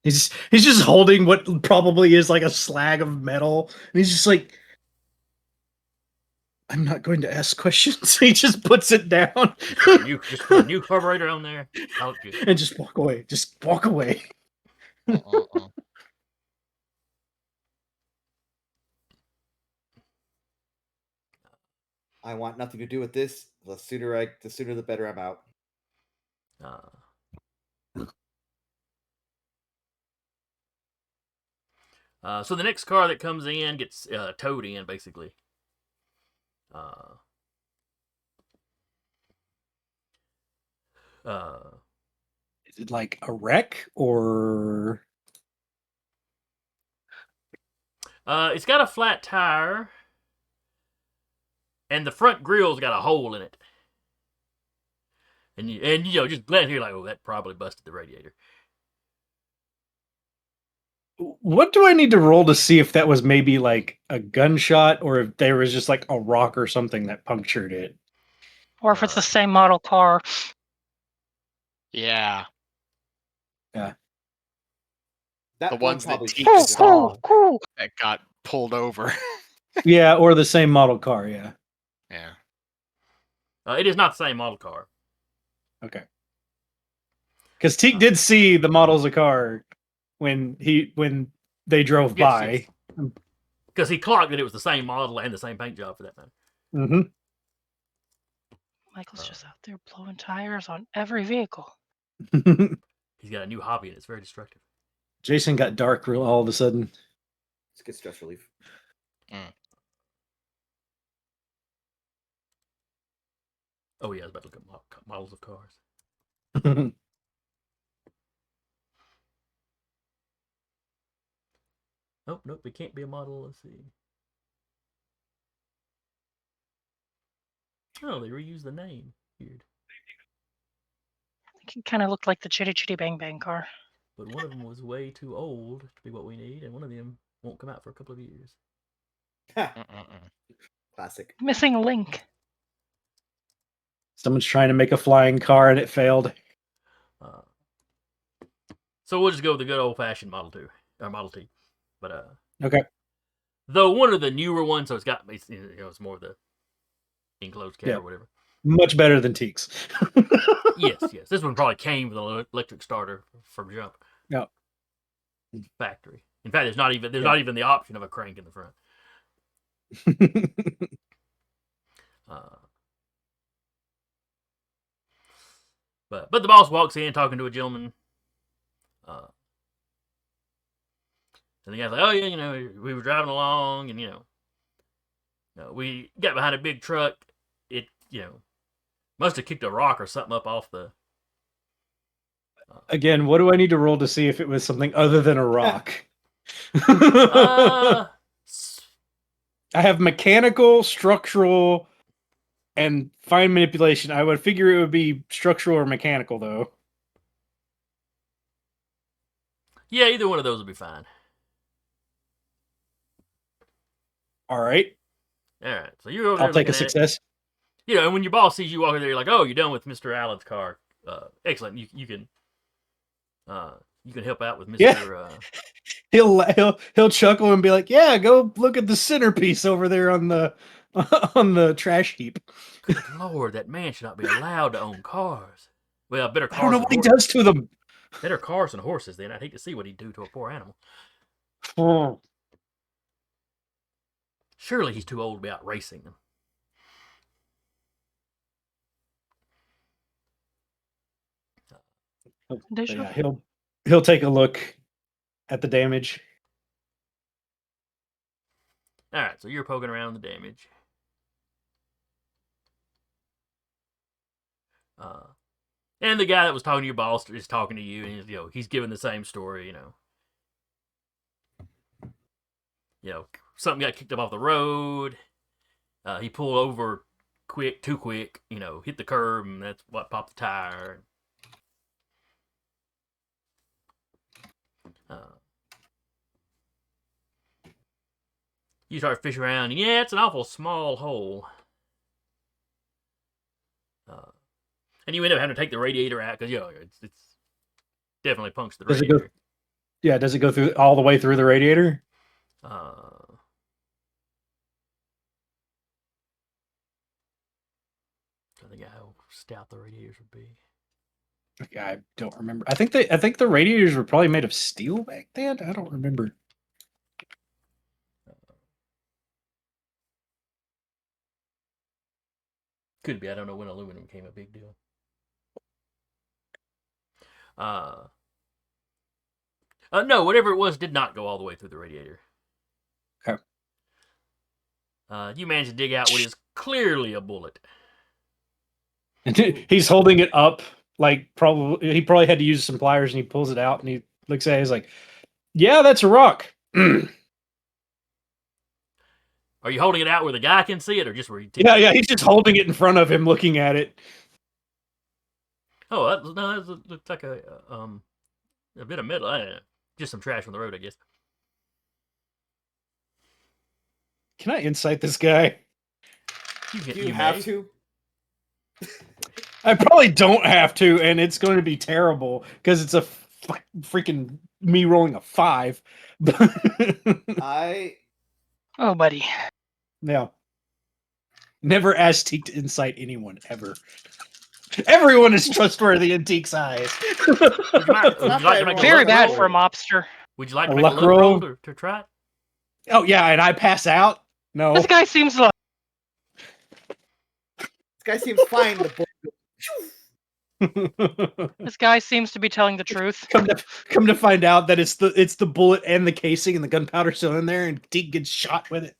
He's just holding what probably is like a slag of metal, and he's just like, I'm not going to ask questions. He just puts it down Just put a new carburetor on there. Call it good. and just walk away. Just walk away. I want nothing to do with this. The sooner the better I'm out. So the next car that comes in gets towed in, basically. Is it like a wreck or? It's got a flat tire, and the front grill's got a hole in it. And you know, just glad here, like, oh, that probably busted the radiator. What do I need to roll to see if that was maybe like a gunshot or if there was just like a rock or something that punctured it? Or if it's the same model car. Yeah. Yeah. That The one ones that probably Teak fixed it. saw that got pulled over. Yeah, or the same model car, yeah. Yeah. It is not the same model car. Okay. Because Teak did see the models of car when they drove by. Because he clocked that it was the same model and the same paint job for that matter. Mm-hmm. Michael's just out there blowing tires on every vehicle. He's got a new hobby and it's very destructive. Jason got dark real all of a sudden. Let's get stress relief. Oh yeah, I was about to look at models of cars. Oh, nope, it can't be a model. Let's see. Oh, they reused the name. Weird. I think it kind of looked like the Chitty Chitty Bang Bang car. But one of them was way too old to be what we need, and one of them won't come out for a couple of years. Classic. Missing a link. Someone's trying to make a flying car and it failed. So we'll just go with the good old-fashioned Model 2 or Model T. But okay. Though one of the newer ones, so it's more of the enclosed cab or whatever. Much better than Teak's. yes. This one probably came with an electric starter from jump. Yeah. Factory. In fact, there's not even the option of a crank in the front. But the boss walks in talking to a gentleman. And the guy's like, oh yeah, we were driving along and we got behind a big truck. It must have kicked a rock or something up off the. Again, what do I need to roll to see if it was something other than a rock? I have mechanical, structural, and fine manipulation. I would figure it would be structural or mechanical, though. Yeah, either one of those would be fine. All right. So you're over there. I'll take a success. And when your boss sees you walking there, you're like, "Oh, you're done with Mr. Allen's car. Excellent. You can help out with Mr." Yeah. He'll chuckle and be like, "Yeah, go look at the centerpiece over there on the trash heap." Good Lord, that man should not be allowed to own cars. Well, better cars. I don't know what he does to them. Better cars than horses. Then I'd hate to see what he'd do to a poor animal. Surely he's too old to be out racing them. Deja Yeah, he'll take a look at the damage. All right, so you're poking around the damage. And the guy that was talking to your boss is talking to you, and he's giving the same story. Something got kicked up off the road. He pulled over too quick. Hit the curb, and that's what popped the tire. You start fishing around, and yeah, it's an awful small hole. And you end up having to take the radiator out because it's definitely punctured the radiator. Does it go through all the way through the radiator? I think how stout the radiators would be. I don't remember. I think the radiators were probably made of steel back then. I don't remember. Could be. I don't know when aluminum became a big deal. No, whatever it was did not go all the way through the radiator. Okay. You managed to dig out what is clearly a bullet. He's holding it up, like he probably had to use some pliers, and he pulls it out, and he looks at it. He's like, "Yeah, that's a rock." Are you holding it out where the guy can see it, or just where you? Yeah. He's just holding it in front of him, looking at it. Oh, that looks like a bit of metal. Just some trash on the road, I guess. Can I insight this guy? Do you have to? I probably don't have to, and it's going to be terrible because it's a freaking me rolling a 5. Oh, buddy. Yeah. Never ask Teak to insight anyone ever. Everyone is trustworthy in Teak's eyes. Very bad for a mobster. Would you like to make a luck roll to try it? Oh yeah, and I pass out? No. This guy seems like. This guy seems fine. This guy seems to be telling the truth. Come to find out that it's the bullet and the casing and the gunpowder still in there, and Teak gets shot with it.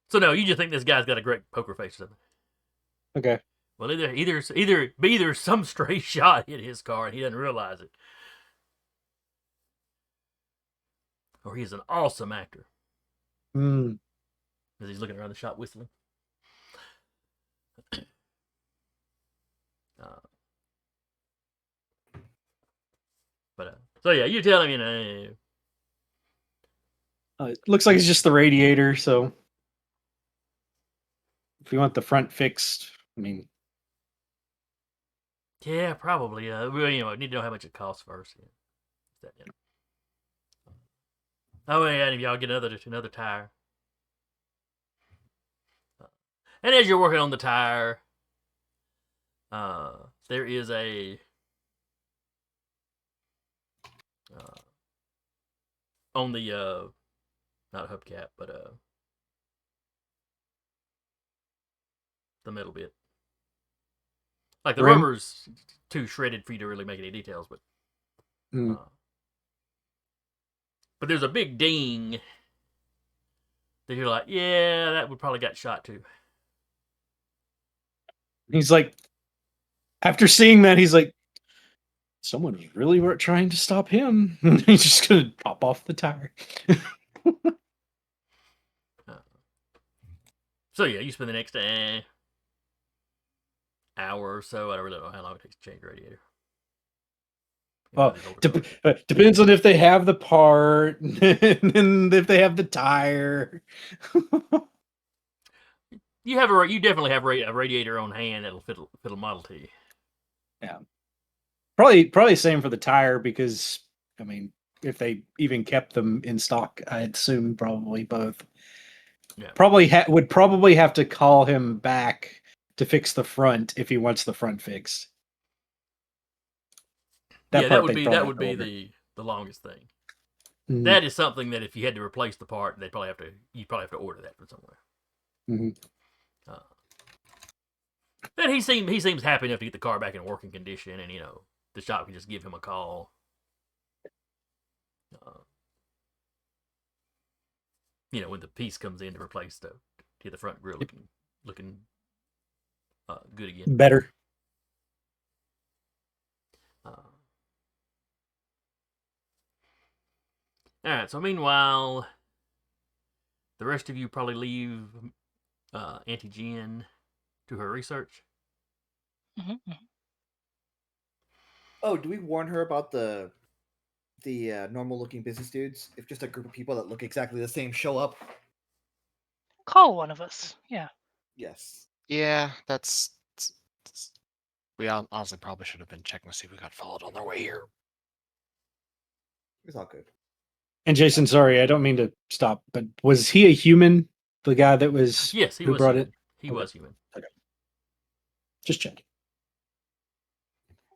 So no, you just think this guy's got a great poker face or something. Okay. Well, either some stray shot hit his car and he doesn't realize it, or he's an awesome actor. As he's looking around the shop whistling. So yeah, you tell him, it looks like it's just the radiator, so if you want the front fixed, I mean, yeah, probably. We need to know how much it costs first. Oh yeah, and if y'all get another tire. And as you're working on the tire, there is a on the not hubcap, but the middle bit. Like the rubber's too shredded for you to really make any details, but there's a big ding that you're like, yeah, that would probably got shot too. He's like, after seeing that, he's like, someone was really trying to stop him. He's just gonna pop off the tire. So yeah, you spend the next hour or so. I don't really know how long it takes to change the radiator. Well, depends on if they have the part and if they have the tire. You definitely have a radiator on hand that'll fit a Model T. Yeah, probably same for the tire, because I mean, if they even kept them in stock, I'd assume probably both. Yeah. Would probably have to call him back to fix the front if he wants the front fixed. That would be the longest thing. Mm-hmm. That is something that if you had to replace the part, you'd probably have to order that from somewhere. Mm-hmm. And he seems happy enough to get the car back in working condition, and the shop can just give him a call. When the piece comes in to replace to get the front grill looking good again. Better. All right. So meanwhile, the rest of you probably leave Auntie Jen to her research. Mm-hmm. Oh, do we warn her about the normal-looking business dudes? If just a group of people that look exactly the same show up? Call one of us. Yeah. Yes. Yeah, that's we honestly probably should have been checking to see if we got followed on their way here. It's all good. And Jason, sorry, I don't mean to stop, but was he a human? The guy that was Yes, he who was brought human. it? He Okay. was human. Just checking.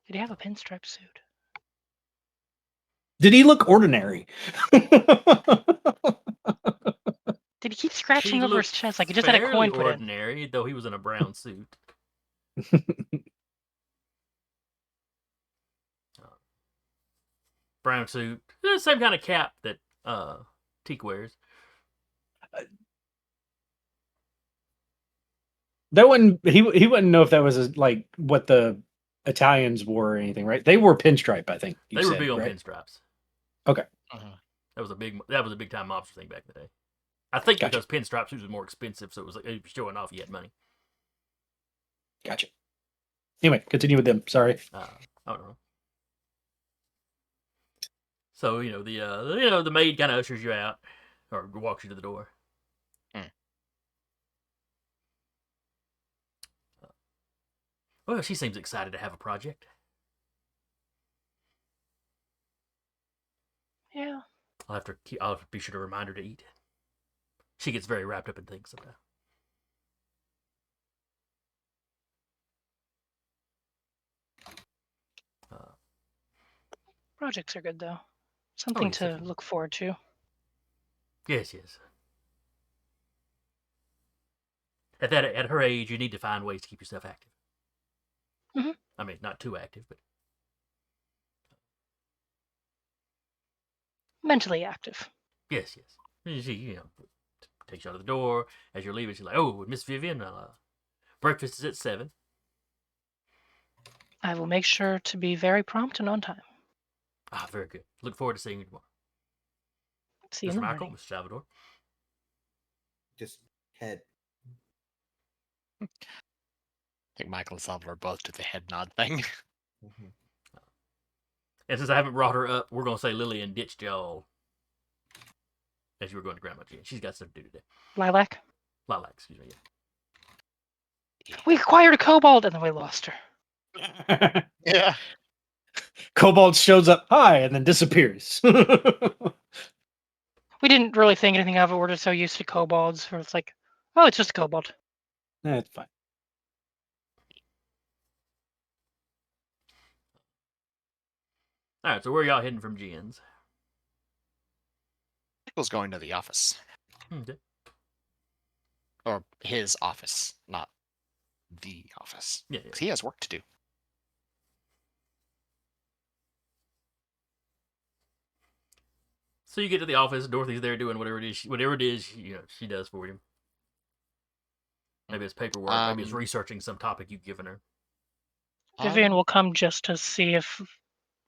Did he have a pinstripe suit? Did he look ordinary? Did he keep scratching He over his looked chest like he just had a fairly coin put in? ordinary, though he was in a brown suit. Brown suit, the same kind of cap that Teak wears. That wouldn't he wouldn't know if that was like what the Italians wore or anything, right? They wore pinstripe, I think. They were big on pinstripes. Okay. That was a big time mobster thing back in the day. I think Gotcha. because pinstripe suits was more expensive, so it was showing off you had money. Gotcha. Anyway, continue with them. Sorry. I don't know. So the maid kind of ushers you out or walks you to the door. Well, she seems excited to have a project. Yeah. I'll have to be sure to remind her to eat. She gets very wrapped up in things sometimes. Projects are good though. Something yes, to definitely. look forward to. Yes. At her age, you need to find ways to keep yourself active. Mhm. I mean, not too active, but Mentally active. yes. She takes you out of the door as you're leaving. She's like, "Oh, Miss Vivian, breakfast is at 7." I will make sure to be very prompt and on time. Ah, very good. Look forward to seeing you tomorrow. See you Mr. in the Michael, morning. Mr. Salvador. Just head. I think Michael and Salvador both did the head nod thing. Mm-hmm. And since I haven't brought her up, we're gonna say Lillian ditched y'all as you were going to Grandma Jen. She's got stuff to do today. Lilac. Excuse me. Yeah. We acquired a kobold and then we lost her. Yeah. Cobalt shows up, hi, and then disappears. We didn't really think anything of it. We're just so used to kobolds where it's like, oh, it's just a kobold. That's fine. All right, so where are y'all heading from Jen's? Michael's going to the office. Okay. Or his office, not the office. Yeah. 'Cause he has work to do. So you get to the office. Dorothy's there doing whatever it is she does for you. Maybe it's paperwork. Maybe it's researching some topic you've given her. Vivian will come just to see if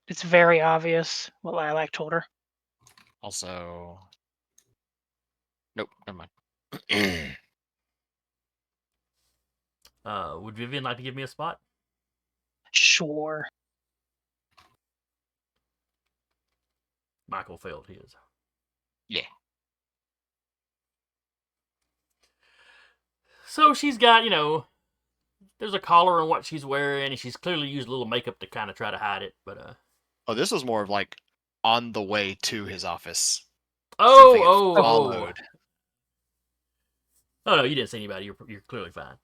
it's very obvious what Lilac told her. Also, nope, never mind. Would Vivian like to give me a spot? Sure. Michael failed his. Yeah. So she's got, there's a collar on what she's wearing, and she's clearly used a little makeup to kind of try to hide it, but Oh, this was more of like on the way to his office. Oh, followed. Oh no, you didn't see anybody. You're clearly fine.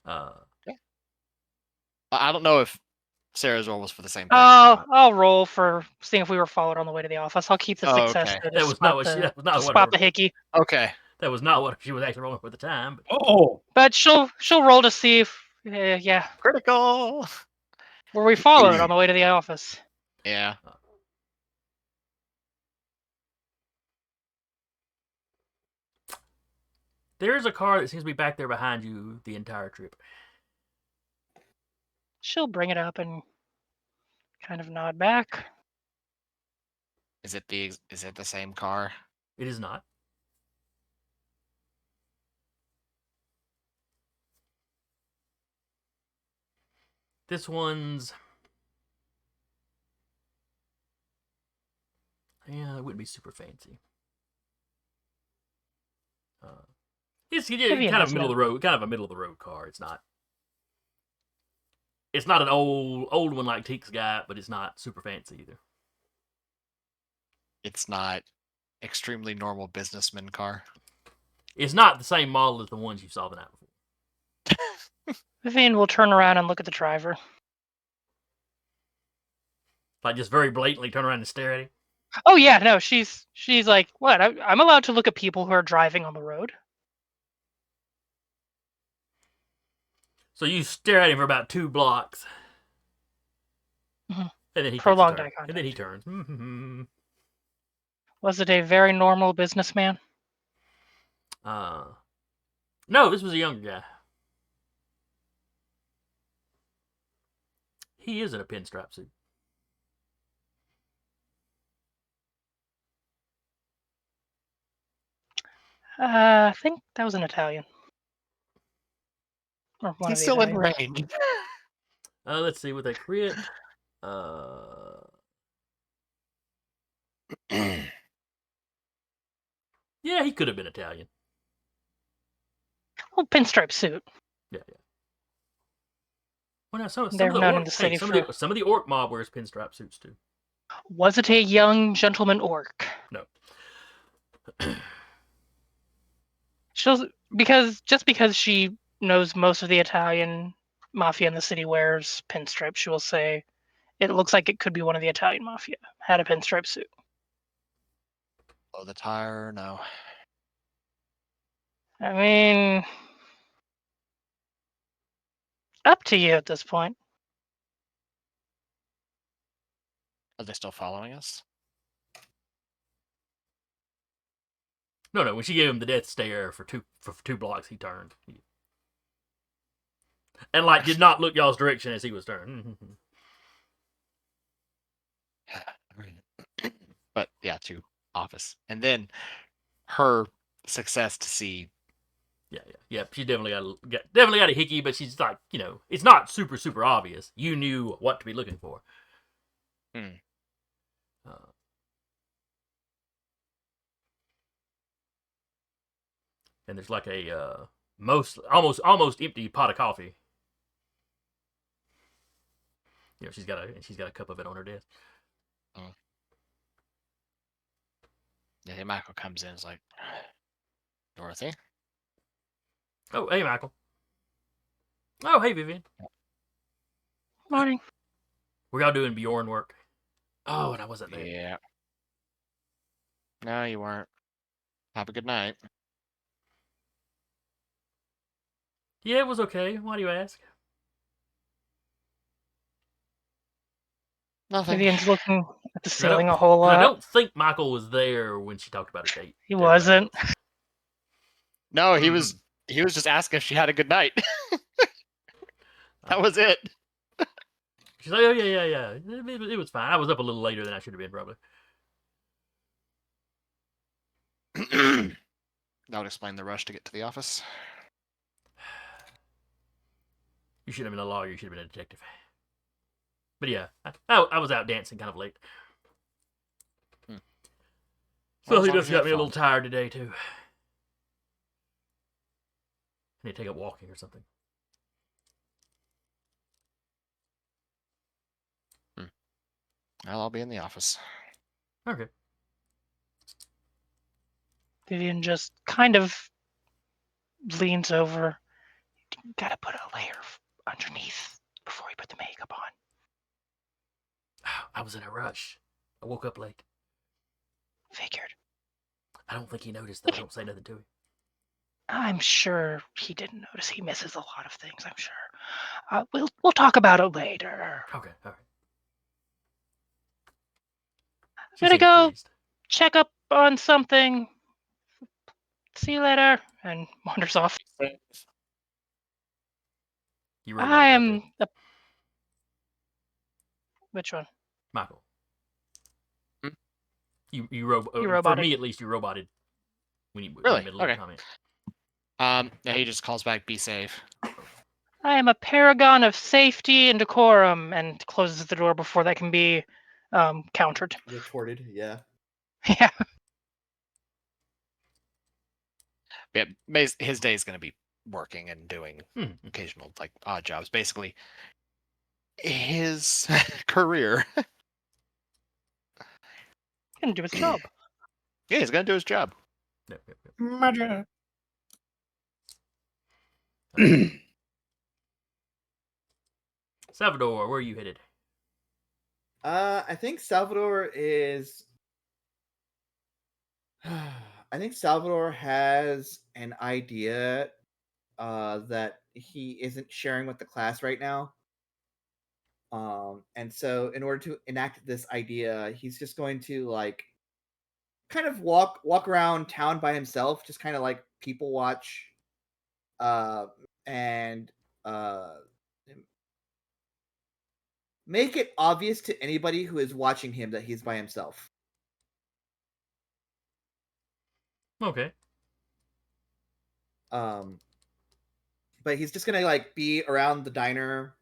Yeah. I don't know if Sarah's role was for the same thing. I'll roll for seeing if we were followed on the way to the office. I'll keep the success okay. to That was spot not what the, she. That was not to what spot her, the hickey. Okay. That was not what she was actually rolling for at the time. But Oh, But she'll roll to see if yeah, Critical. were we followed on the way to the office? Yeah. there's a car that seems to be back there behind you the entire trip. She'll bring it up and kind of nod back. Is it the same car? It is not. This one's... Yeah, it wouldn't be super fancy. It's Maybe kind of enough middle of the road, kind of a middle of the road car. It's not. It's not an old one like Teek's got, but it's not super fancy either. It's not extremely normal businessman car. It's not the same model as the ones you saw the night before. Vivian will turn around and look at the driver. Like just very blatantly turn around and stare at him. Oh yeah, no, she's like, what? I'm allowed to look at people who are driving on the road. So you stare at him for about 2 blocks. Mhm. And then he Prolonged takes a turn. eye contact. And then he turns. Mm-hmm. Was it a very normal businessman? No, this was a younger guy. He is in a pinstripe suit. I think that was an Italian. Or one He's of the still in Italians. range. Let's see, with a crit. Yeah, he could have been Italian. Well, pinstripe suit. Yeah. Well, now some They're of the known orc, in the city some for- of the orc mob wears pinstripe suits too. Was it a young gentleman orc? No. Because she knows most of the Italian mafia in the city wears pinstripes, she will say it looks like it could be one of the Italian mafia. Had a pinstripe suit. Oh, the tire, no. I mean, up to you at this point. Are they still following us? No. When she gave him the death stare for two blocks, he turned. And like did not look y'all's direction as he was turning. But yeah, to office. And then her success to see. Yeah. She definitely got a hickey, but she's like, it's not super obvious. You knew what to be looking for. Hmm. And there's like a almost empty pot of coffee. She's got a cup of it on her desk. Yeah, Michael comes in and is like, Dorothy? Oh, hey, Michael. Oh, hey, Vivian. Morning. We're all doing beorn work. Oh, and I wasn't there. Yeah. No, you weren't. Have a good night. Yeah, it was okay. Why do you ask? Nothing. Vivian's looking at the 'Cause I don't- ceiling a whole 'cause I lot. don't think Michael was there when she talked about her date. He wasn't. No, he was just asking if she had a good night. That was it. She's like, oh, yeah. It was fine. I was up a little later than I should have been, probably. That would explain the rush to get to the office. You should have been a lawyer. You should have been a detective. But yeah, I was out dancing kind of late. So Well, as he long as just you got had me a little fun. tired today, too. I need to take up walking or something. Well, I'll be in the office. Okay. Vivian just kind of leans over. You gotta put a layer underneath before you put the makeup on. I was in a rush. I woke up late. Figured. I don't think he noticed that I don't say nothing to him. I'm sure he didn't notice. He misses a lot of things, I'm sure. We'll talk about it later. Okay, all right. I'm She gonna seems go pleased. check up on something. See you later. And wanders off. You I roboted right there. am the... Which one? Michael. Hmm? You You for roboted. me at least, you roboted when you in Really? the middle of Okay. the comment. Yeah, he just calls back, be safe. I am a paragon of safety and decorum, and closes the door before that can be countered. Retorted, yeah. Yeah. Yeah, his day is going to be working and doing occasional, like, odd jobs. Basically, his career. Gonna do his job. Yeah, he's going to do his job. Yep. Magic. Salvador, where are you headed? I think Salvador is. I think Salvador has an idea that he isn't sharing with the class right now. And so in order to enact this idea, he's just going to like kind of walk around town by himself, just kind of like people watch, and uh, make it obvious to anybody who is watching him that he's by himself. Okay. But he's just gonna like be around the diner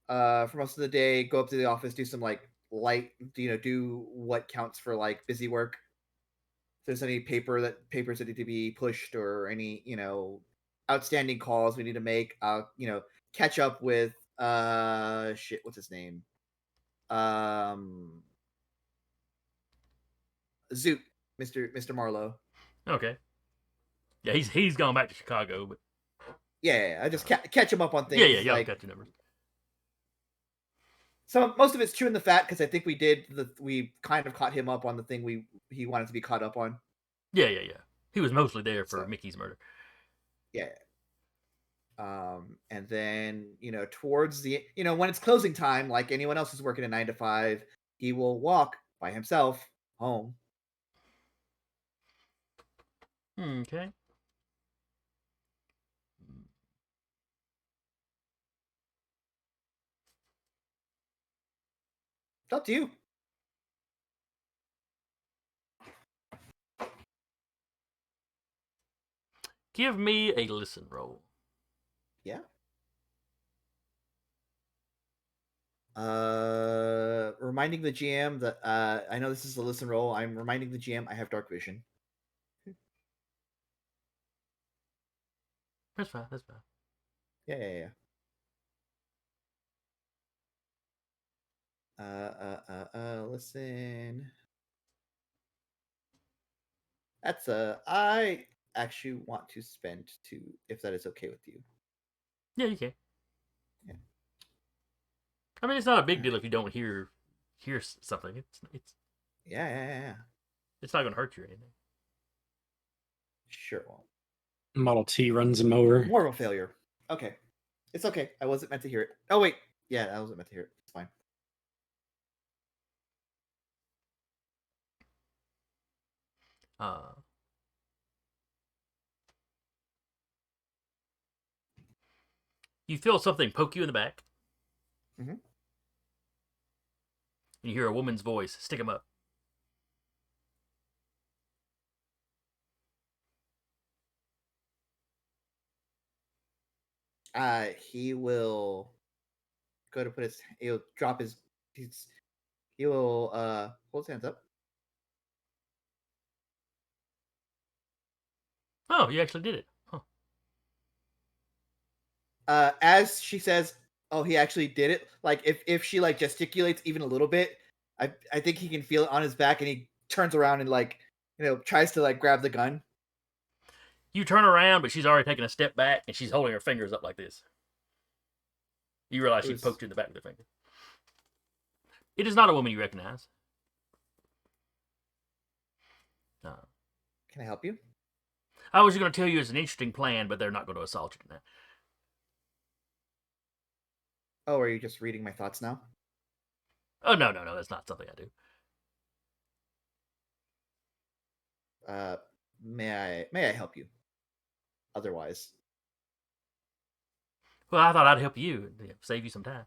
for most of the day, go up to the office, do some like light, do what counts for like busy work. If there's any papers that need to be pushed or any, outstanding calls we need to make, catch up with what's his name? Zoot, Mr. Marlowe. Okay. Yeah, he's gone back to Chicago, but Yeah, I just catch him up on things. yeah, y'all like got your numbers. most of it's chewing the fat because I think we kind of caught him up on the thing he wanted to be caught up on. Yeah. He was mostly there for So, Mickey's murder. yeah. And then towards the when it's closing time, like anyone else who's working a 9 to 5, he will walk by himself home. Okay. It's up to you. Give me a listen roll. Yeah. Reminding the GM that I know this is a listen roll. I'm reminding the GM I have dark vision. That's fine. Yeah. Listen. That's I actually want to spend 2, if that is okay with you. Yeah, you can. Yeah. I mean, it's not a big deal if you don't hear something. It's Yeah. it's not gonna hurt you or anything. Sure won't. Model T runs him over. Moral failure. Okay. It's okay. I wasn't meant to hear it. Oh, wait. Yeah, I wasn't meant to hear it. It's fine. You feel something poke you in the back. Mm-hmm. And you hear a woman's voice. Stick him up. He will go to he'll drop he will hold his hands up. Oh, you actually did it. Huh. As she says, "Oh, he actually did it." Like if she like gesticulates even a little bit, I think he can feel it on his back, and he turns around and like tries to like grab the gun. You turn around, but she's already taken a step back, and she's holding her fingers up like this. You realize she poked you in the back with her finger. It is not a woman you recognize. Can I help you? I was going to tell you it's an interesting plan, but they're not going to assault you tonight. Oh, are you just reading my thoughts now? Oh, no. That's not something I do. May I help you? Otherwise, Well, I thought I'd help you and save you some time.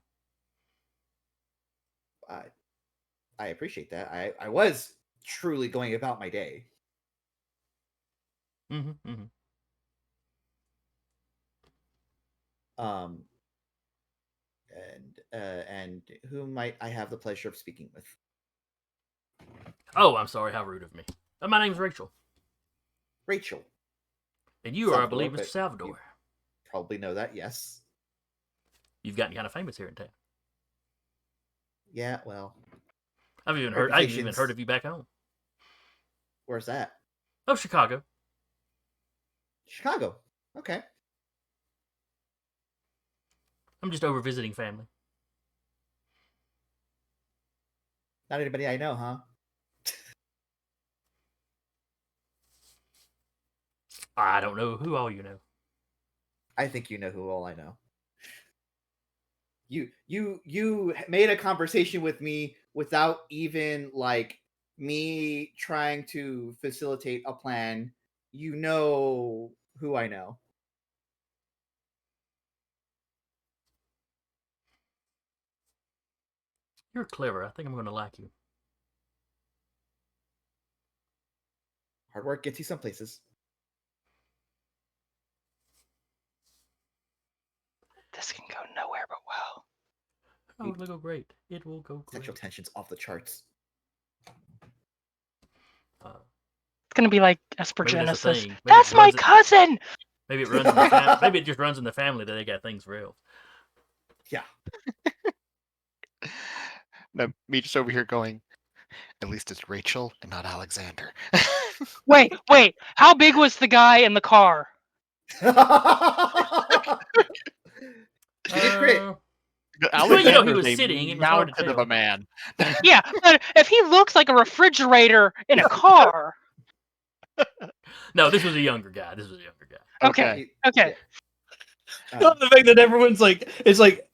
I appreciate that. I was truly going about my day. Mm-hmm. Um, and who might I have the pleasure of speaking with? Oh, I'm sorry. How rude of me. My name's Rachel. Rachel. And you are, I Salvador, believe, but Mr. Salvador. you probably know that, yes. You've gotten kind of famous here in town. Yeah, well, I've even Reputation's- heard of you back home. where's that? Oh, Chicago. Chicago. Okay. I'm just over visiting family. Not anybody I know, huh? I don't know who all you know. I think you know who all I know. You made a conversation with me without even like me trying to facilitate a plan. You know who I know. You're clever. I think I'm going to like you. Hard work gets you some places. This can go nowhere but well. Oh, it'll go great. It will go great. Sexual tensions off the charts. Uh, It's gonna be like maybe that's a Espergenesis. thing. Maybe That's it my runs it- cousin. Maybe it runs in the family. Maybe it just runs in the family that they got things real. Yeah. No, me just over here going, at least it's Rachel and not Alexander. Wait. How big was the guy in the car? She did great. Well, you know, he Alexander's was a sitting, it was hard to mountain of tell. a man. Yeah, but if he looks like a refrigerator in a car, No, this was a younger guy. okay. Yeah. The fact that everyone's like, it's like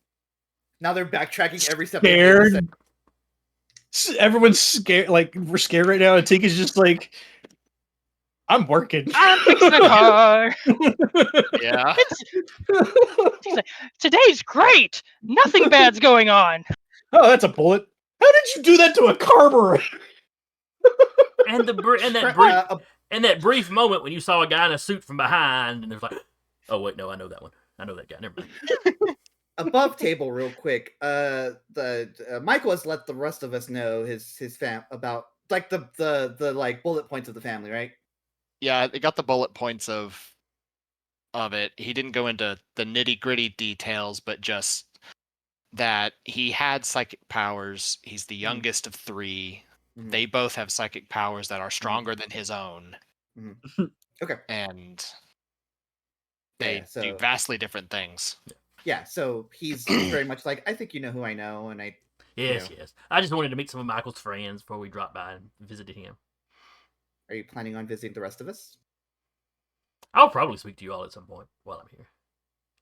Now they're backtracking every step. they made. scared. Everyone's scared. Like we're scared right now. And Tika's just like, I'm working. I'm fixing a car. Yeah. He's like, today's great. Nothing bad's going on. Oh, that's a bullet. How did you do that to a carburetor? And that brief moment when you saw a guy in a suit from behind, and it was like, oh wait, no, I know that one. I know that guy. Never mind. Above table, real quick. Michael has let the rest of us know his fam about like the like bullet points of the family, right? Yeah, it got the bullet points of it. He didn't go into the nitty-gritty details, but just that he had psychic powers. He's the youngest of three. Mhm. They both have psychic powers that are stronger than his own. Okay. And they Yeah, so- do vastly different things. Yeah, so he's very much like, I think you know who I know, and I Yes. Yeah. I just wanted to meet some of Michael's friends before we dropped by and visited him. are you planning on visiting the rest of us? I'll probably speak to you all at some point while I'm here.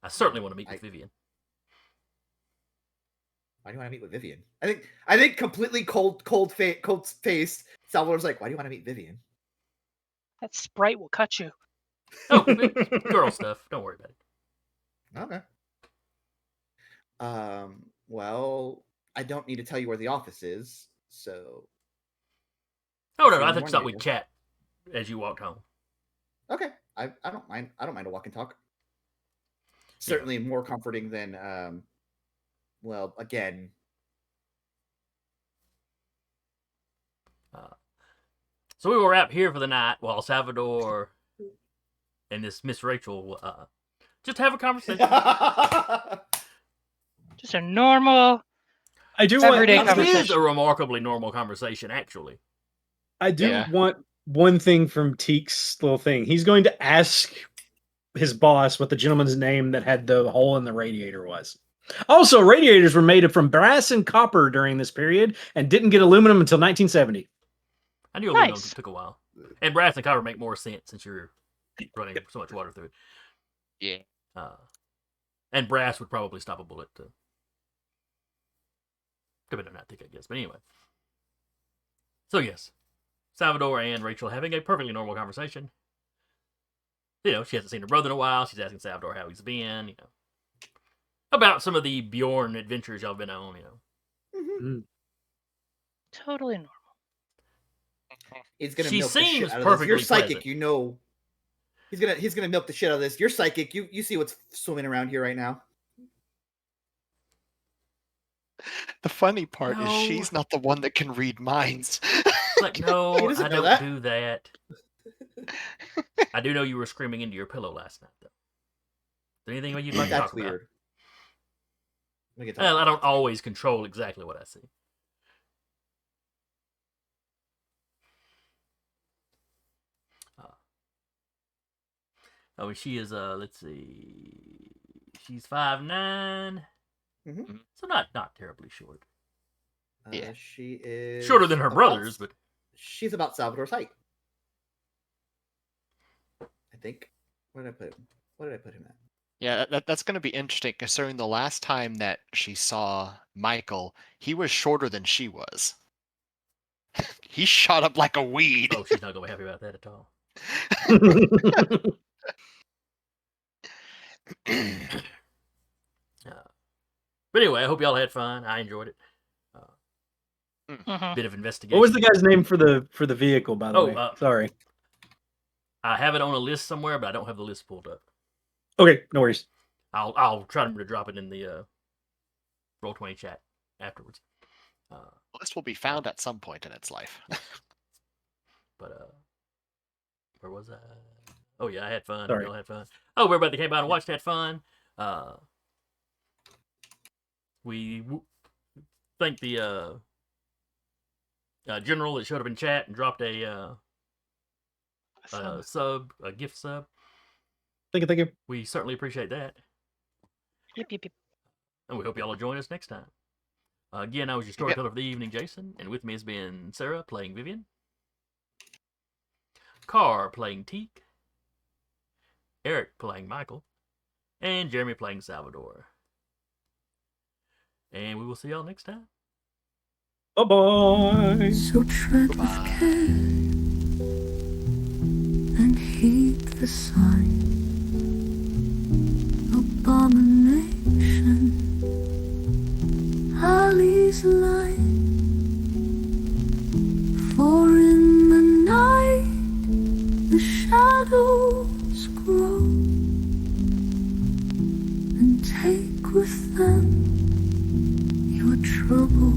I certainly want to meet with Vivian. Why do you want to meet with Vivian? I think completely cold face. Salvador's like, why do you want to meet Vivian? That Sprite will cut you. Oh, girl stuff. Don't worry about it. Okay. Well, I don't need to tell you where the office is, so Oh no, See you I in the just thought morning, we'd yeah. chat as you walked home. okay. I don't mind. I don't mind a walk and talk. Certainly more comforting than well, again. So we will wrap here for the night while Salvador and this Miss Rachel just have a conversation. Just a normal. I do Everyday want. It is conversation. a remarkably normal conversation, actually. I do Yeah. want one thing from Teek's little thing. He's going to ask his boss what the gentleman's name that had the hole in the radiator was. Also, radiators were made from brass and copper during this period and didn't get aluminum until 1970. I knew aluminum Nice. took a while. And brass and copper make more sense since you're running so much water through it. Yeah. And brass would probably stop a bullet. Depending on how thick, I guess. But anyway. So yes, Salvador and Rachel having a perfectly normal conversation. She hasn't seen her brother in a while. She's asking Salvador how he's been, about some of the beorn adventures y'all been on, Mm-hmm. Totally normal. He's gonna She milk the shit seems out of this. You're perfectly psychic, pleasant. He's gonna milk the shit out of this. You're psychic. You see what's swimming around here right now. The funny part is No. she's not the one that can read minds. It's like, no, He doesn't I know don't that. do that. I do know you were screaming into your pillow last night, though. Is there anything you'd like to That's talk about? weird. We can talk Well, I about don't always control exactly what I see. She is, let's see, she's 5'9", Mhm. so not terribly short. Yeah. She is Shorter than her about- brothers, but she's about Salvador's height. I think. Where did I put him at? Yeah, that's going to be interesting considering the last time that she saw Michael, he was shorter than she was. He shot up like a weed. oh, she's not going to be happy about that at all. But anyway, I hope y'all had fun. I enjoyed it. Mhm. Bit of investigation. What was the guy's name for the vehicle, by the Oh, way? Sorry. I have it on a list somewhere, but I don't have the list pulled up. Okay, no worries. I'll try to drop it in the Roll20 chat afterwards. This will be found at some point in its life. But where was I? Oh yeah, I had fun. Sorry. Y'all had fun. Oh, everybody that came by and watched had fun. We thank the general that showed up in chat and dropped a gift sub. Thank you. We certainly appreciate that, Yep. and we hope y'all will join us next time. Again, I was your storyteller for the evening, Jason, and with me has been Sarah playing Vivian, Carr playing Teak, Eric playing Michael, and Jeremy playing Salvador. And we will see y'all next time. Bye-bye. So tread with care and heed the sign. Abomination, Ali's line. For in the night the shadows grow and take with them your trouble